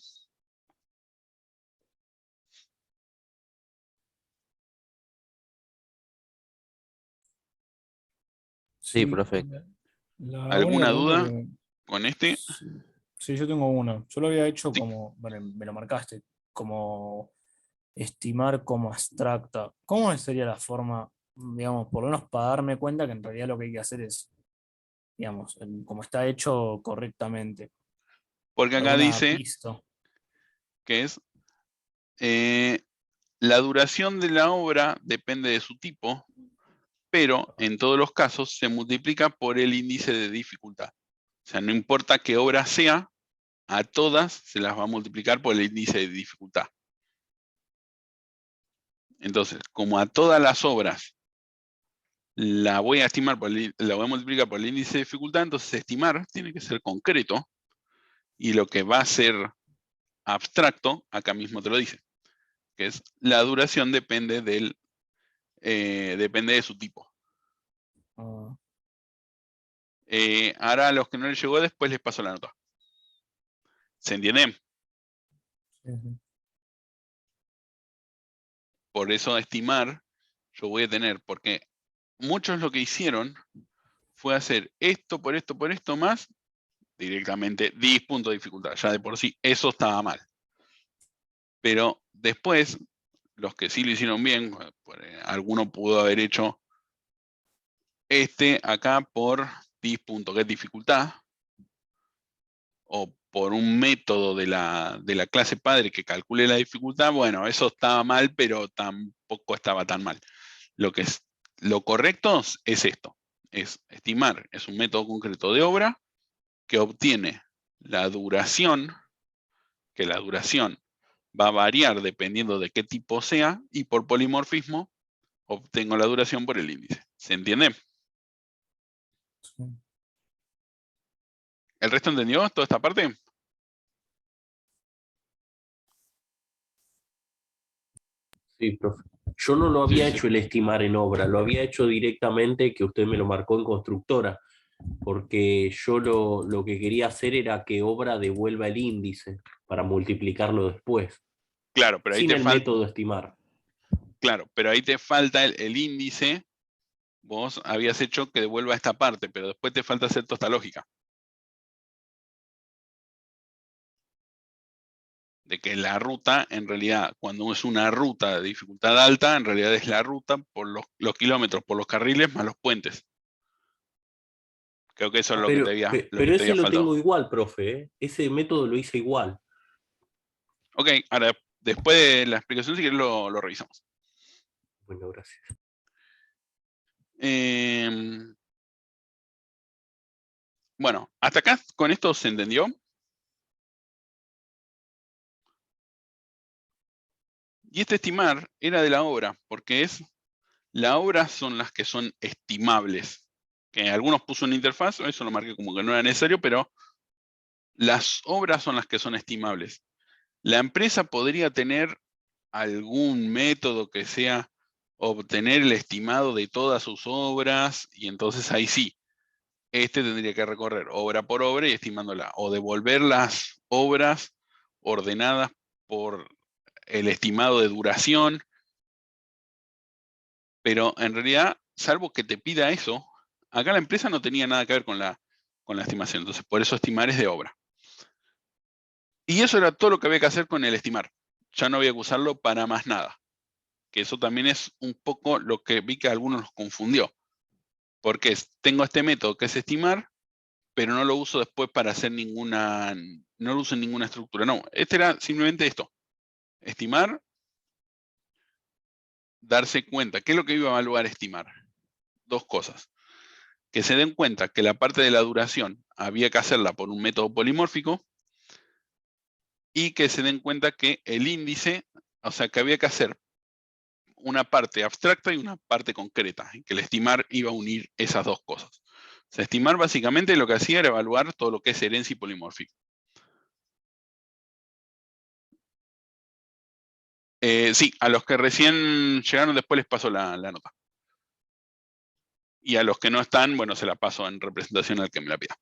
Sí, profe.
La
¿Alguna
única pregunta
duda
que...
con este?
Sí, yo tengo una. Yo lo había hecho
Sí.
como, bueno, me lo marcaste, como estimar como abstracta. ¿Cómo sería la forma, digamos, por lo menos para darme cuenta que en realidad lo que hay que hacer es, digamos, como está hecho correctamente?
Porque acá
¿Alguna
dice
pista?
que es la duración de la obra depende de su tipo, pero en todos los casos se multiplica por el índice de dificultad. O sea, no importa qué obra sea, a todas se las va a multiplicar por el índice de dificultad. Entonces, como a todas las obras la voy a estimar la voy a multiplicar por el índice de dificultad, entonces estimar tiene que ser concreto, y lo que va a ser abstracto, acá mismo te lo dice, que es la duración depende de su tipo.
Ah,
Ahora a los que no les llegó después les paso la nota. ¿Se entiende?
sí, sí.
Por eso estimar, yo voy a tener, porque muchos lo que hicieron fue hacer esto por esto más, directamente 10 puntos de dificultad. Ya de por sí eso estaba mal. Pero después, los que sí lo hicieron bien, alguno pudo haber hecho acá por 10 puntos, que es dificultad, o por un método de la clase padre que calcule la dificultad. Bueno, eso estaba mal, pero tampoco estaba tan mal. Lo correcto es esto, es estimar, es un método concreto de obra que obtiene la duración, que la duración va a variar dependiendo de qué tipo sea, y por polimorfismo obtengo la duración por el índice. ¿Se entiende?
Sí.
¿El resto entendió toda esta parte?
Sí, profe. Yo no lo
Sí,
había
sí.
hecho el estimar en obra, lo había hecho directamente que usted me lo marcó en constructora, porque yo lo que quería hacer era que obra devuelva el índice para multiplicarlo después,
Claro, pero ahí
sin
te
el
falta,
método estimar.
claro, pero ahí te falta el índice. Vos habías hecho que devuelva esta parte, pero después te falta hacer toda esta lógica. De que la ruta, en realidad, cuando es una ruta de dificultad alta, en realidad es la ruta por los kilómetros, por los carriles, más los puentes. Creo que eso es lo que
Pero
te
ese
había
lo
faltado.
tengo igual, profe, ¿eh? Ese método lo hice igual.
Ok, ahora, después de la explicación, si querés lo revisamos.
Bueno, gracias.
Bueno, hasta acá con esto se entendió. Y este estimar era de la obra, porque la obra son las que son estimables. Que algunos puso en interfaz, eso lo marqué como que no era necesario, pero las obras son las que son estimables. La empresa podría tener algún método que sea obtener el estimado de todas sus obras, y entonces ahí sí, tendría que recorrer obra por obra y estimándola, o devolver las obras ordenadas por el estimado de duración, pero en realidad, salvo que te pida eso, acá la empresa no tenía nada que ver con la estimación, entonces por eso estimar es de obra. Y eso era todo lo que había que hacer con el estimar. Ya no había que usarlo para más nada. Que eso también es un poco lo que vi que a algunos los confundió. Porque tengo este método que es estimar, pero no lo uso después para hacer no lo uso en ninguna estructura. No, este era simplemente esto. Estimar, darse cuenta. ¿Qué es lo que iba a evaluar estimar? dos cosas. Que se den cuenta que la parte de la duración había que hacerla por un método polimórfico y que se den cuenta que el índice, o sea, que había que hacer una parte abstracta y una parte concreta, y que el estimar iba a unir esas dos cosas. O sea, estimar básicamente lo que hacía era evaluar todo lo que es herencia y polimórfico. Sí, a los que recién llegaron después les paso la nota. Y a los que no están, bueno, se la paso en representación al que me la pida.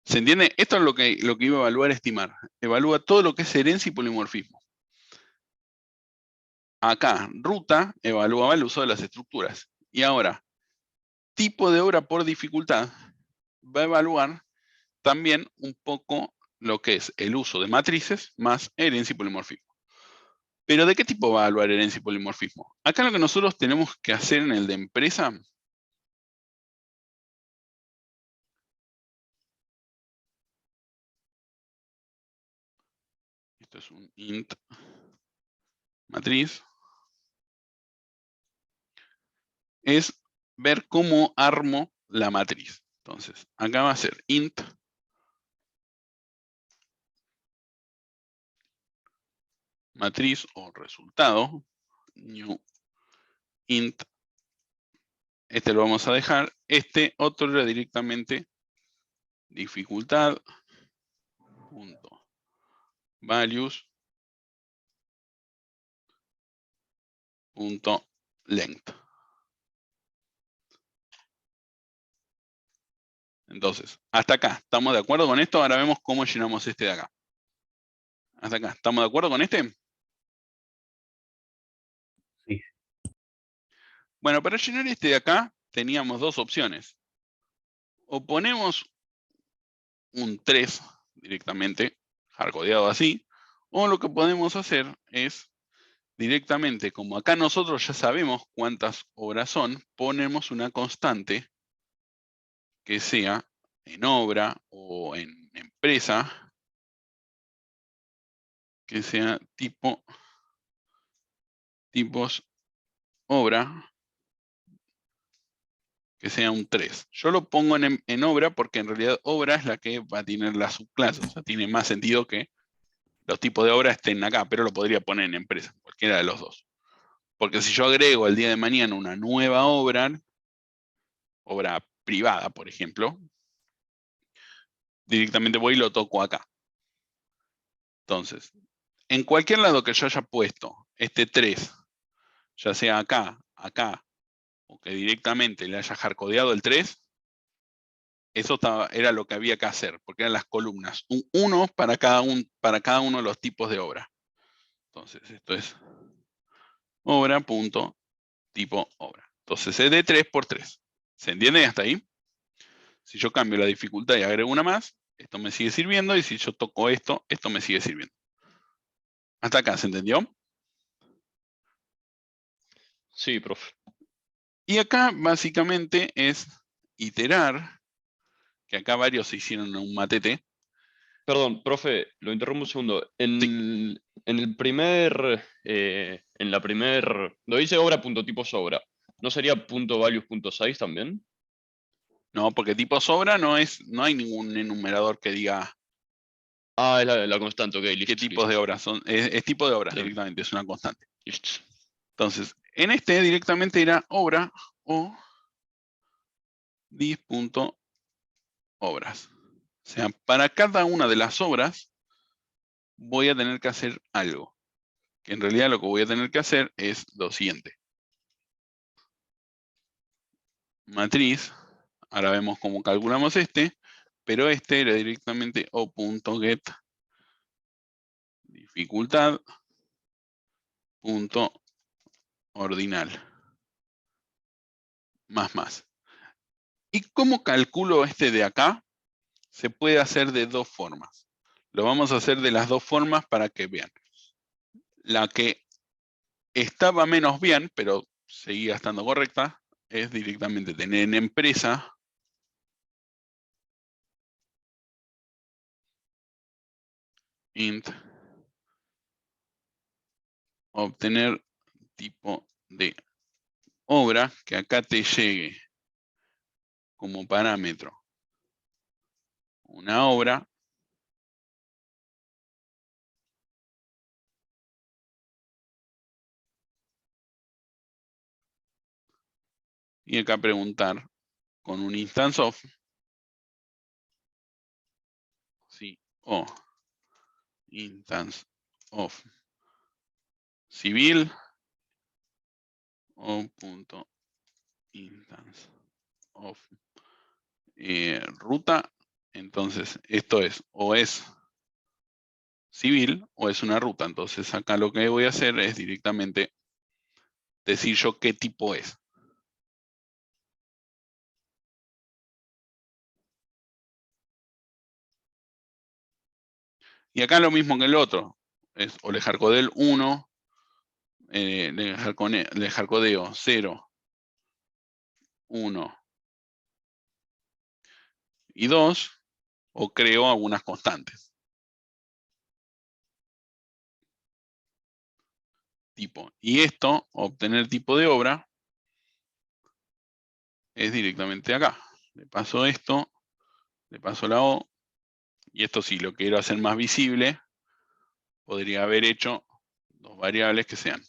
¿Se entiende? Esto es lo que iba a evaluar, estimar. Evalúa todo lo que es herencia y polimorfismo. Acá, ruta, evaluaba el uso de las estructuras. Y ahora, tipo de obra por dificultad, va a evaluar también un poco lo que es el uso de matrices más herencia y polimorfismo. ¿Pero de qué tipo va a evaluar herencia y polimorfismo? Acá lo que nosotros tenemos que hacer en el de empresa esto es un int matriz, es ver cómo armo la matriz. Entonces, acá va a ser int matriz o resultado, new int, este lo vamos a dejar, este otro era directamente dificultad, punto, values, punto, length. Entonces, hasta acá, ¿estamos de acuerdo con esto? Ahora vemos cómo llenamos este de acá. Hasta acá, ¿estamos de acuerdo con este?
Sí.
Bueno, para llenar este de acá, teníamos dos opciones. O ponemos un 3 directamente, hardcodeado así, o lo que podemos hacer es directamente, como acá nosotros ya sabemos cuántas obras son, ponemos una constante que sea en obra o en empresa, que sea tipos obra, que sea un 3. Yo lo pongo en obra porque en realidad obra es la que va a tener la subclase, o sea, tiene más sentido que los tipos de obra estén acá, pero lo podría poner en empresa, cualquiera de los dos. Porque si yo agrego el día de mañana una nueva obra privada, por ejemplo, directamente voy y lo toco acá. Entonces, en cualquier lado que yo haya puesto este 3, ya sea acá, acá, o que directamente le haya hardcodeado el 3, eso era lo que había que hacer, porque eran las columnas. Un 1 para cada uno de los tipos de obra. Entonces, esto es obra, punto, tipo obra. Entonces es de 3 por 3. ¿Se entiende hasta ahí? Si yo cambio la dificultad y agrego una más, esto me sigue sirviendo, y si yo toco esto, esto me sigue sirviendo. Hasta acá, ¿se entendió?
Sí, profe.
Y acá básicamente es iterar, que acá varios se hicieron un matete.
Perdón, profe, lo interrumpo un segundo.
Sí.
En la primer, lo dice obra.tipo sobra, ¿no sería punto .values.size también?
No, porque tipo sobra no hay ningún enumerador que diga
Ah, es la constante, ok,
qué
listo.
tipos de obras son. Es tipo de obras
Sí.
directamente, es una constante.
Listo.
Entonces, en este directamente era obra o dis.obras. O sea, para cada una de las obras voy a tener que hacer algo. Que en realidad lo que voy a tener que hacer es lo siguiente. Matriz, ahora vemos cómo calculamos este, pero este era directamente o.get dificultad punto ordinal más. ¿Y cómo calculo este de acá? Se puede hacer de dos formas. Lo vamos a hacer de las dos formas para que vean. La que estaba menos bien, pero seguía estando correcta, es directamente tener en empresa int obtener tipo de obra que acá te llegue como parámetro una obra y acá preguntar con un instance of si o instance of civil o punto instance of ruta. Entonces esto es o es civil o es una ruta. Entonces acá lo que voy a hacer es directamente decir yo qué tipo es. Y acá lo mismo que el otro. Es Olejarcodel 1, Lejarcodeo 0, 1 y 2, o creo algunas constantes. Tipo. Y esto, obtener tipo de obra, es directamente acá. Le paso esto, le paso la O, y esto sí lo quiero hacer más visible, podría haber hecho dos variables que sean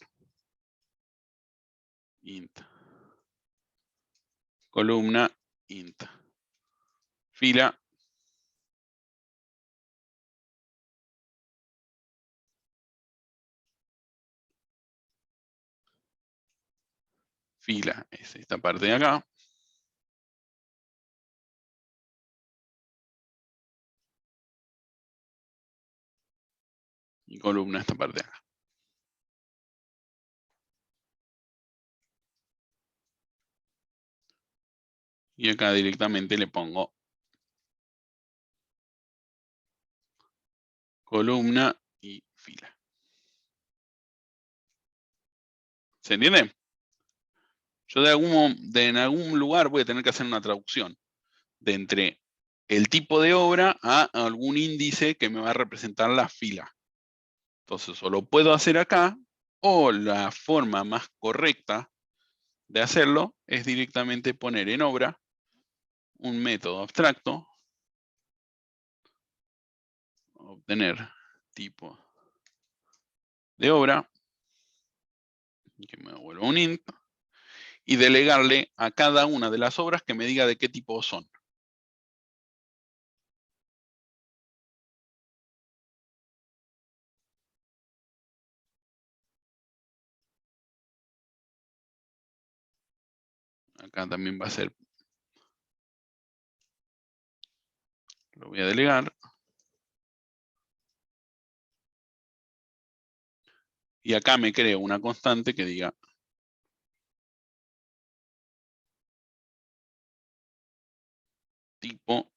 int columna, int fila, fila es esta parte de acá, y columna esta parte de acá. Y acá directamente le pongo columna y fila. ¿Se entiende? Yo en algún lugar voy a tener que hacer una traducción de entre el tipo de obra a algún índice que me va a representar la fila. Entonces, o lo puedo hacer acá, o la forma más correcta de hacerlo es directamente poner en obra un método abstracto, obtener tipo de obra, que me devuelva un int, y delegarle a cada una de las obras que me diga de qué tipo son. Acá también va a ser, lo voy a delegar. Y acá me creo una constante que diga tipo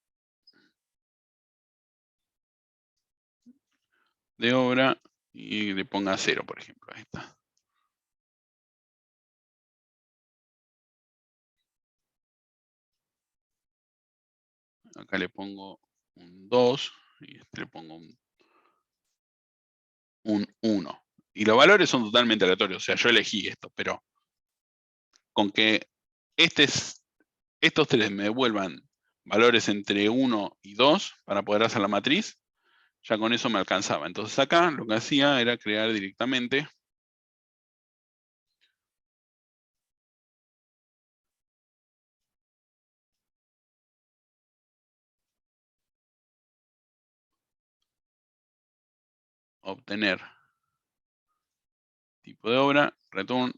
de obra y le ponga 0, por ejemplo. Ahí está. Acá le pongo un 2 y le pongo un 1. Y los valores son totalmente aleatorios. O sea, yo elegí esto, pero con que estos tres me devuelvan valores entre 1 y 2 para poder hacer la matriz, ya con eso me alcanzaba. Entonces acá lo que hacía era crear directamente obtener tipo de obra, return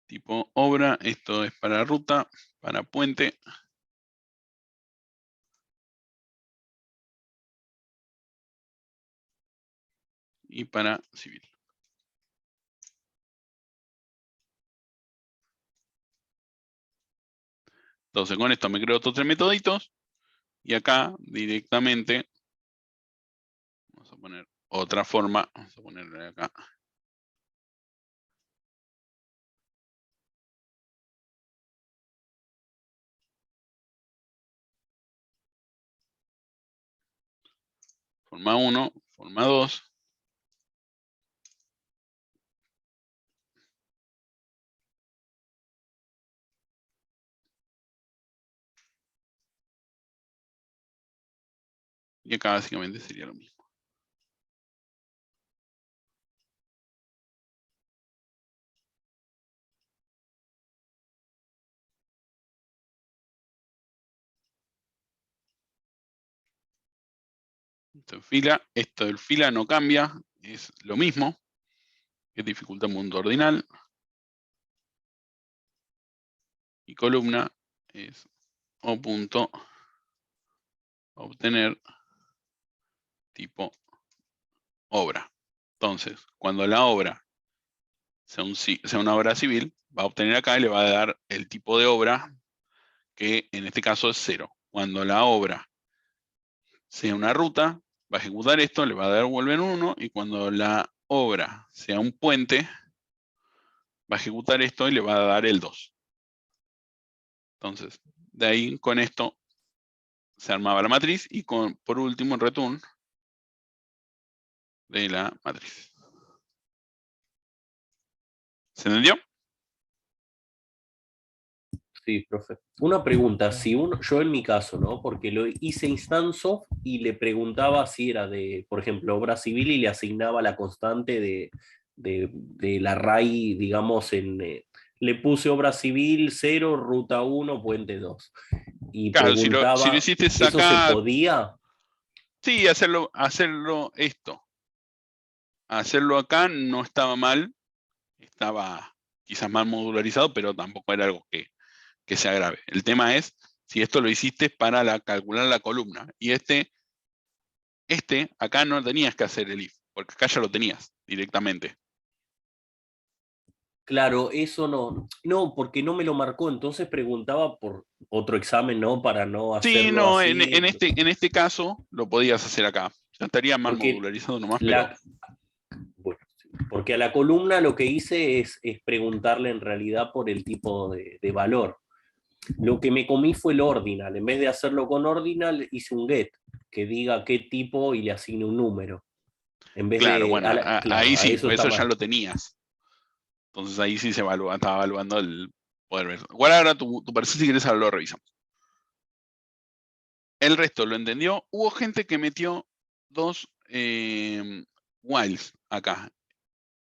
tipo obra, esto es para ruta, para puente, y para civil. Entonces con esto me creo estos tres metoditos, y acá directamente, vamos a poner otra forma, vamos a ponerle acá. Forma 1, forma 2. Y acá básicamente sería lo mismo. Esto del fila no cambia, es lo mismo, es dificultad mundo ordinal. Y columna es O punto obtener tipo obra. Entonces, cuando la obra sea una obra civil, va a obtener acá y le va a dar el tipo de obra, que en este caso es 0. Cuando la obra sea una ruta, va a ejecutar esto, le va a devolver 1, y cuando la obra sea un puente, va a ejecutar esto y le va a dar el 2. Entonces, de ahí con esto se armaba la matriz y por último el return de la matriz. ¿Se entendió?
Sí, profe. Una pregunta, si yo en mi caso, ¿no? Porque lo hice Instansoft y le preguntaba si era de, por ejemplo, obra civil y le asignaba la constante del array, digamos, le puse obra civil 0, ruta 1, puente 2. Y
Claro, si lo
preguntaba,
hiciste
¿eso se
acá,
podía?
sí, hacerlo esto. Hacerlo acá no estaba mal, estaba quizás mal modularizado, pero tampoco era algo que sea grave. El tema es si esto lo hiciste para calcular la columna. Y acá no tenías que hacer el if, porque acá ya lo tenías directamente.
Claro, eso no, porque no me lo marcó, entonces preguntaba por otro examen, ¿no? Para no
Sí,
hacerlo
no,
así,
en este caso lo podías hacer acá. Ya estaría mal
porque
modularizado nomás, pero
bueno, sí, porque a la columna lo que hice es preguntarle en realidad por el tipo de valor. Lo que me comí fue el ordinal, en vez de hacerlo con ordinal, hice un get, que diga qué tipo y le asigne un número. En vez
claro,
de,
bueno, ahí
claro, a
sí,
eso
pues
está
eso ya
mal.
lo tenías. Entonces ahí sí estaba evaluando el poder ver. Igual ahora tu parecer, si querés, ahora lo revisamos. El resto lo entendió. Hubo gente que metió 2 whiles acá.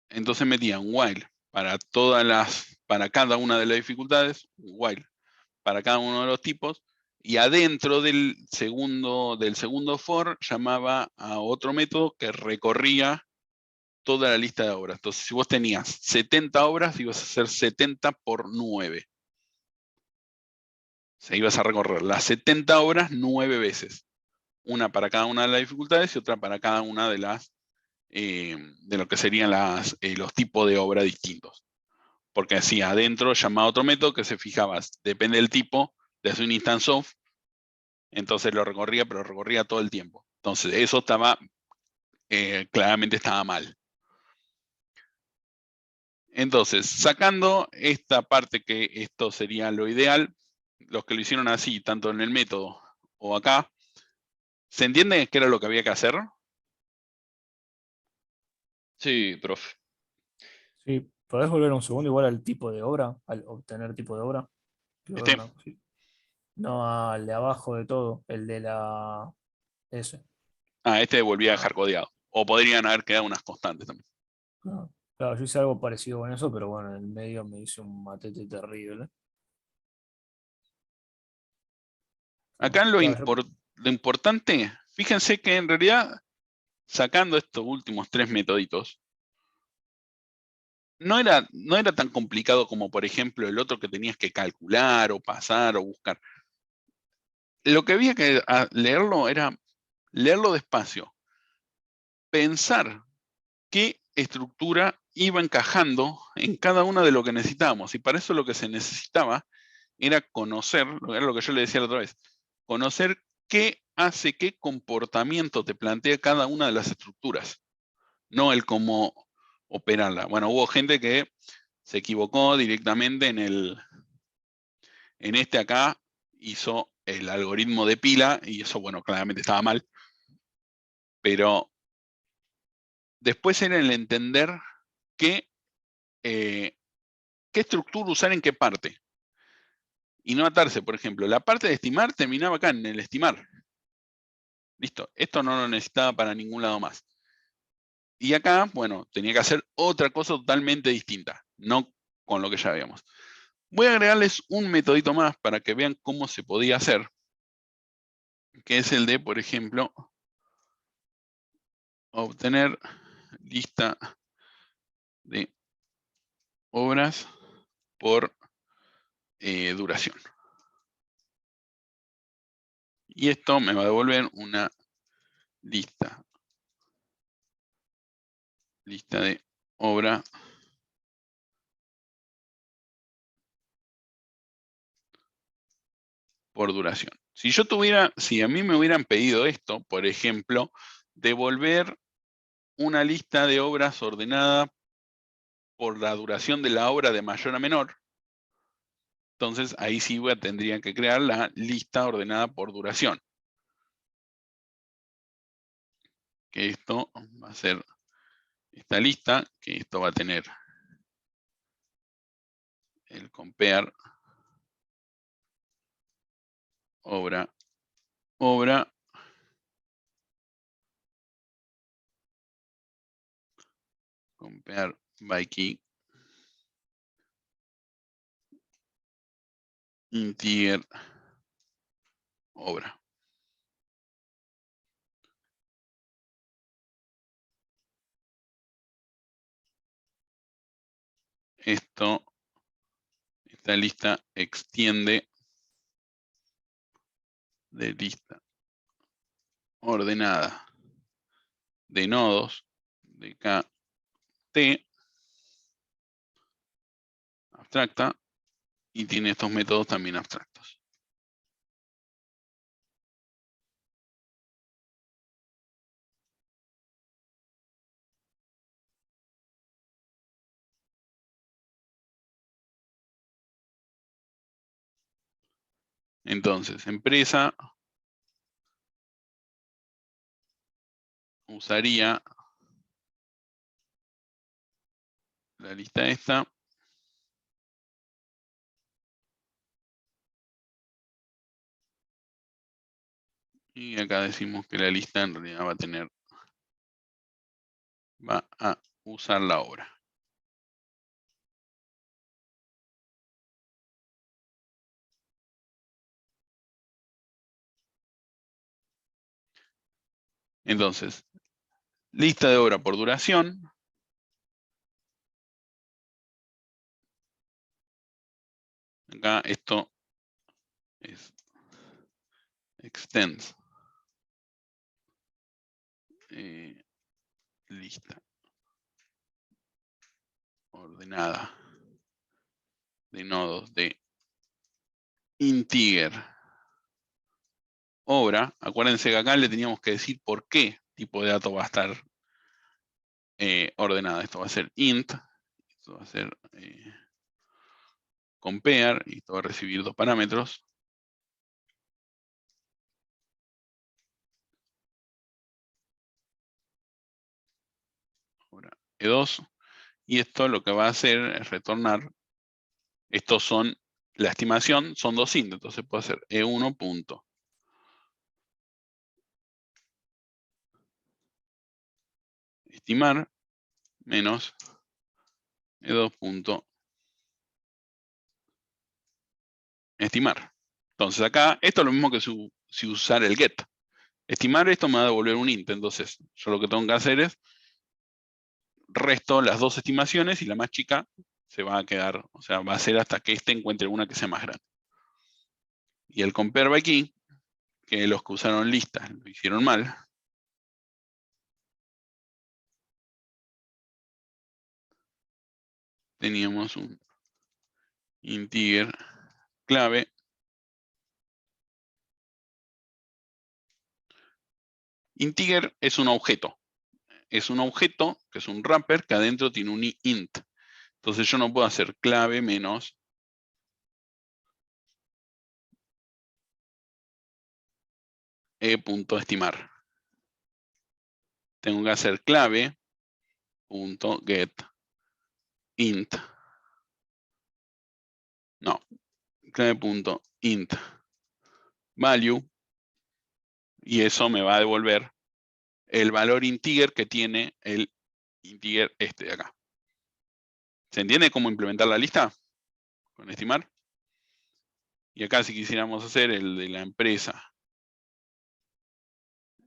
Entonces metían while para cada una de las dificultades, while para cada uno de los tipos, y adentro del segundo for llamaba a otro método que recorría toda la lista de obras. Entonces, si vos tenías 70 obras, ibas a hacer 70 por 9. O sea, ibas a recorrer las 70 obras 9 veces. Una para cada una de las dificultades y otra para cada una de de lo que serían los tipos de obra distintos. Porque así adentro llamaba otro método que se fijaba, depende del tipo, desde un instance of, entonces lo recorría, pero recorría todo el tiempo. Entonces eso claramente estaba mal. Entonces, sacando esta parte que esto sería lo ideal, los que lo hicieron así, tanto en el método o acá, ¿se entiende qué era lo que había que hacer?
Sí, profe.
Sí, ¿podés volver un segundo igual al tipo de obra? Al obtener tipo de obra. Quiero ver sí. No, al de abajo de todo, el de la S.
Este volvía a dejar codeado. O podrían haber quedado unas constantes también.
Claro, claro, yo hice algo parecido con eso, pero bueno, en el medio me hice un matete terrible.
Acá
Claro,
lo importante, fíjense que en realidad, sacando estos últimos 3 metoditos, no era tan complicado como, por ejemplo, el otro que tenías que calcular o pasar o buscar. Lo que había que leerlo era leerlo despacio, pensar qué estructura iba encajando en cada una de lo que necesitábamos. Y para eso lo que se necesitaba era conocer, era lo que yo le decía la otra vez, conocer qué hace, qué comportamiento te plantea cada una de las estructuras, no el cómo operarla. Bueno, hubo gente que se equivocó directamente en este acá, hizo el algoritmo de pila, y eso, bueno, claramente estaba mal, pero después era el entender qué estructura usar en qué parte. Y no atarse, por ejemplo, la parte de estimar terminaba acá, en el estimar. Listo, esto no lo necesitaba para ningún lado más. Y acá, bueno, tenía que hacer otra cosa totalmente distinta, no con lo que ya habíamos. Voy a agregarles un metodito más para que vean cómo se podía hacer, que es el de, por ejemplo, obtener lista de obras por duración. Y esto me va a devolver una lista de obra por duración. Si a mí me hubieran pedido esto, por ejemplo, devolver una lista de obras ordenada por la duración de la obra de mayor a menor, entonces ahí sí tendría que crear la lista ordenada por duración. Que esto va a ser esta lista, que esto va a tener el compare obra, compare by key, integer, obra. Esta lista extiende de lista ordenada de nodos de KT abstracta y tiene estos métodos también abstractos. Entonces, empresa usaría la lista esta y acá decimos que la lista en realidad va a usar la obra. Entonces, lista de obra por duración. Acá esto es extends lista ordenada de nodos de integer obra. Acuérdense que acá le teníamos que decir por qué tipo de dato va a estar ordenada. Esto va a ser int, esto va a ser compare, y esto va a recibir dos parámetros. Ahora, E2, y esto lo que va a hacer es retornar, estos son, la estimación son dos int, entonces puede ser E1 punto. Estimar menos E2 punto estimar. Entonces acá, esto es lo mismo que si usar el get. Estimar esto me va a devolver un int, entonces yo lo que tengo que hacer es resto las dos estimaciones y la más chica se va a quedar, o sea, va a ser hasta que encuentre una que sea más grande. Y el compare by key, que los que usaron listas lo hicieron mal, teníamos un integer clave integer es un objeto. Es un objeto que es un wrapper que adentro tiene un int. Entonces yo no puedo hacer clave menos e.estimar. Tengo que hacer clave punto get int. No, clave punto int value, y eso me va a devolver el valor integer que tiene el integer este de acá. ¿Se entiende cómo implementar la lista? Con estimar. Y acá si quisiéramos hacer el de la empresa,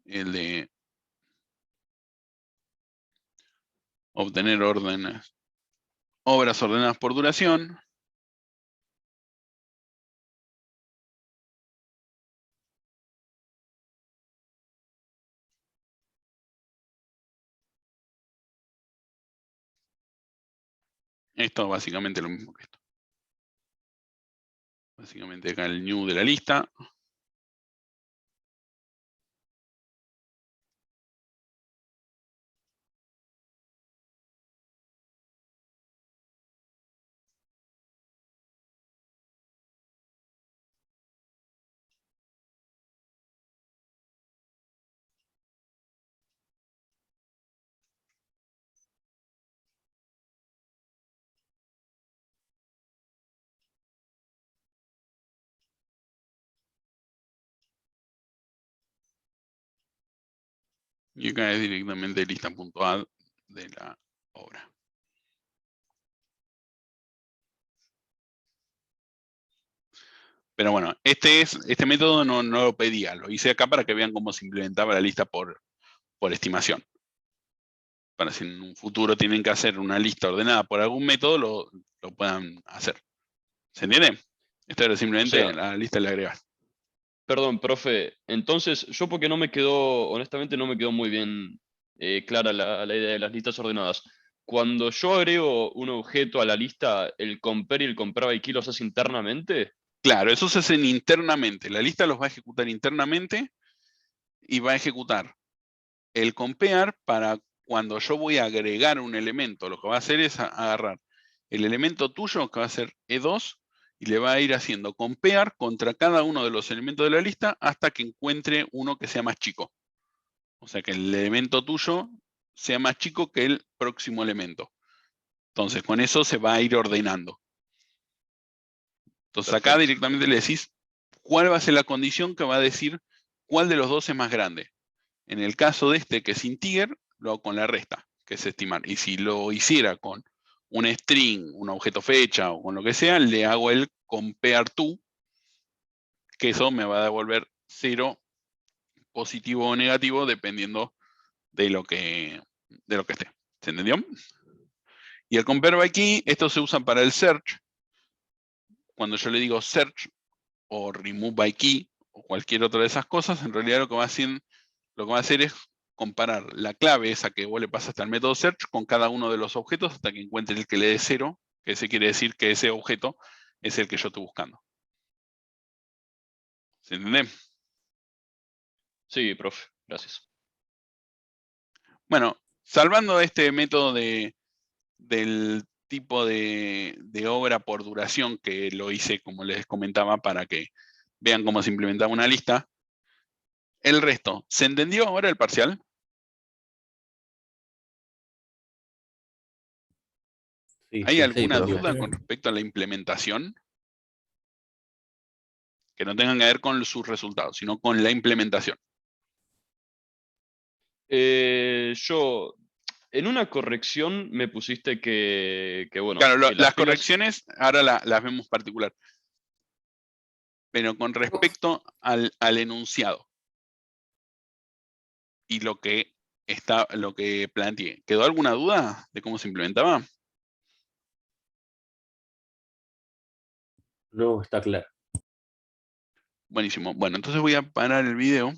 el de obtener órdenes, obras ordenadas por duración. Esto es básicamente lo mismo que esto. Básicamente acá el new de la lista. Y acá es directamente lista.add de la obra. Pero bueno, este método no lo pedía, lo hice acá para que vean cómo se implementaba la lista por estimación. Para si en un futuro tienen que hacer una lista ordenada por algún método, lo puedan hacer. ¿Se entiende? Esto era simplemente
O sea,
la lista le agregas.
perdón, profe. Entonces, yo porque no me quedó, honestamente no me quedó muy bien clara la idea de las listas ordenadas. Cuando yo agrego un objeto a la lista, ¿el compare y el compare by key los hace internamente?
Claro, eso se hacen internamente. La lista los va a ejecutar internamente y va a ejecutar el compare para cuando yo voy a agregar un elemento. Lo que va a hacer es agarrar el elemento tuyo, que va a ser E2, y le va a ir haciendo compare contra cada uno de los elementos de la lista hasta que encuentre uno que sea más chico. O sea, que el elemento tuyo sea más chico que el próximo elemento. Entonces, con eso se va a ir ordenando. Entonces, acá
Perfecto.
directamente le decís cuál va a ser la condición que va a decir cuál de los dos es más grande. En el caso de este, que es integer, lo hago con la resta, que es estimar. Y si lo hiciera con un string, un objeto fecha o con lo que sea, le hago el compare to, que eso me va a devolver 0, positivo o negativo, dependiendo de lo que esté. ¿Se entendió? Y el compare by key, esto se usa para el search. Cuando yo le digo search o remove by key o cualquier otra de esas cosas, en realidad lo que va a hacer es comparar la clave esa que vos le pasaste al método search con cada uno de los objetos hasta que encuentre el que le dé 0, que ese quiere decir que ese objeto es el que yo estoy buscando. ¿Se entiende?
Sí, profe. Gracias.
Bueno, salvando este método del tipo de obra por duración, que lo hice, como les comentaba, para que vean cómo se implementaba una lista. El resto, ¿se entendió ahora el parcial?
Sí,
¿Hay
sí,
alguna
profe.
duda con respecto a la implementación? Que no tengan que ver con sus resultados, sino con la implementación.
Yo, en una corrección me pusiste que bueno,
Claro,
que las
las
filas...
correcciones ahora las vemos particular. Pero con respecto al enunciado y lo que planteé, ¿quedó alguna duda de cómo se implementaba?
no, está claro.
Buenísimo. Bueno, entonces voy a parar el video.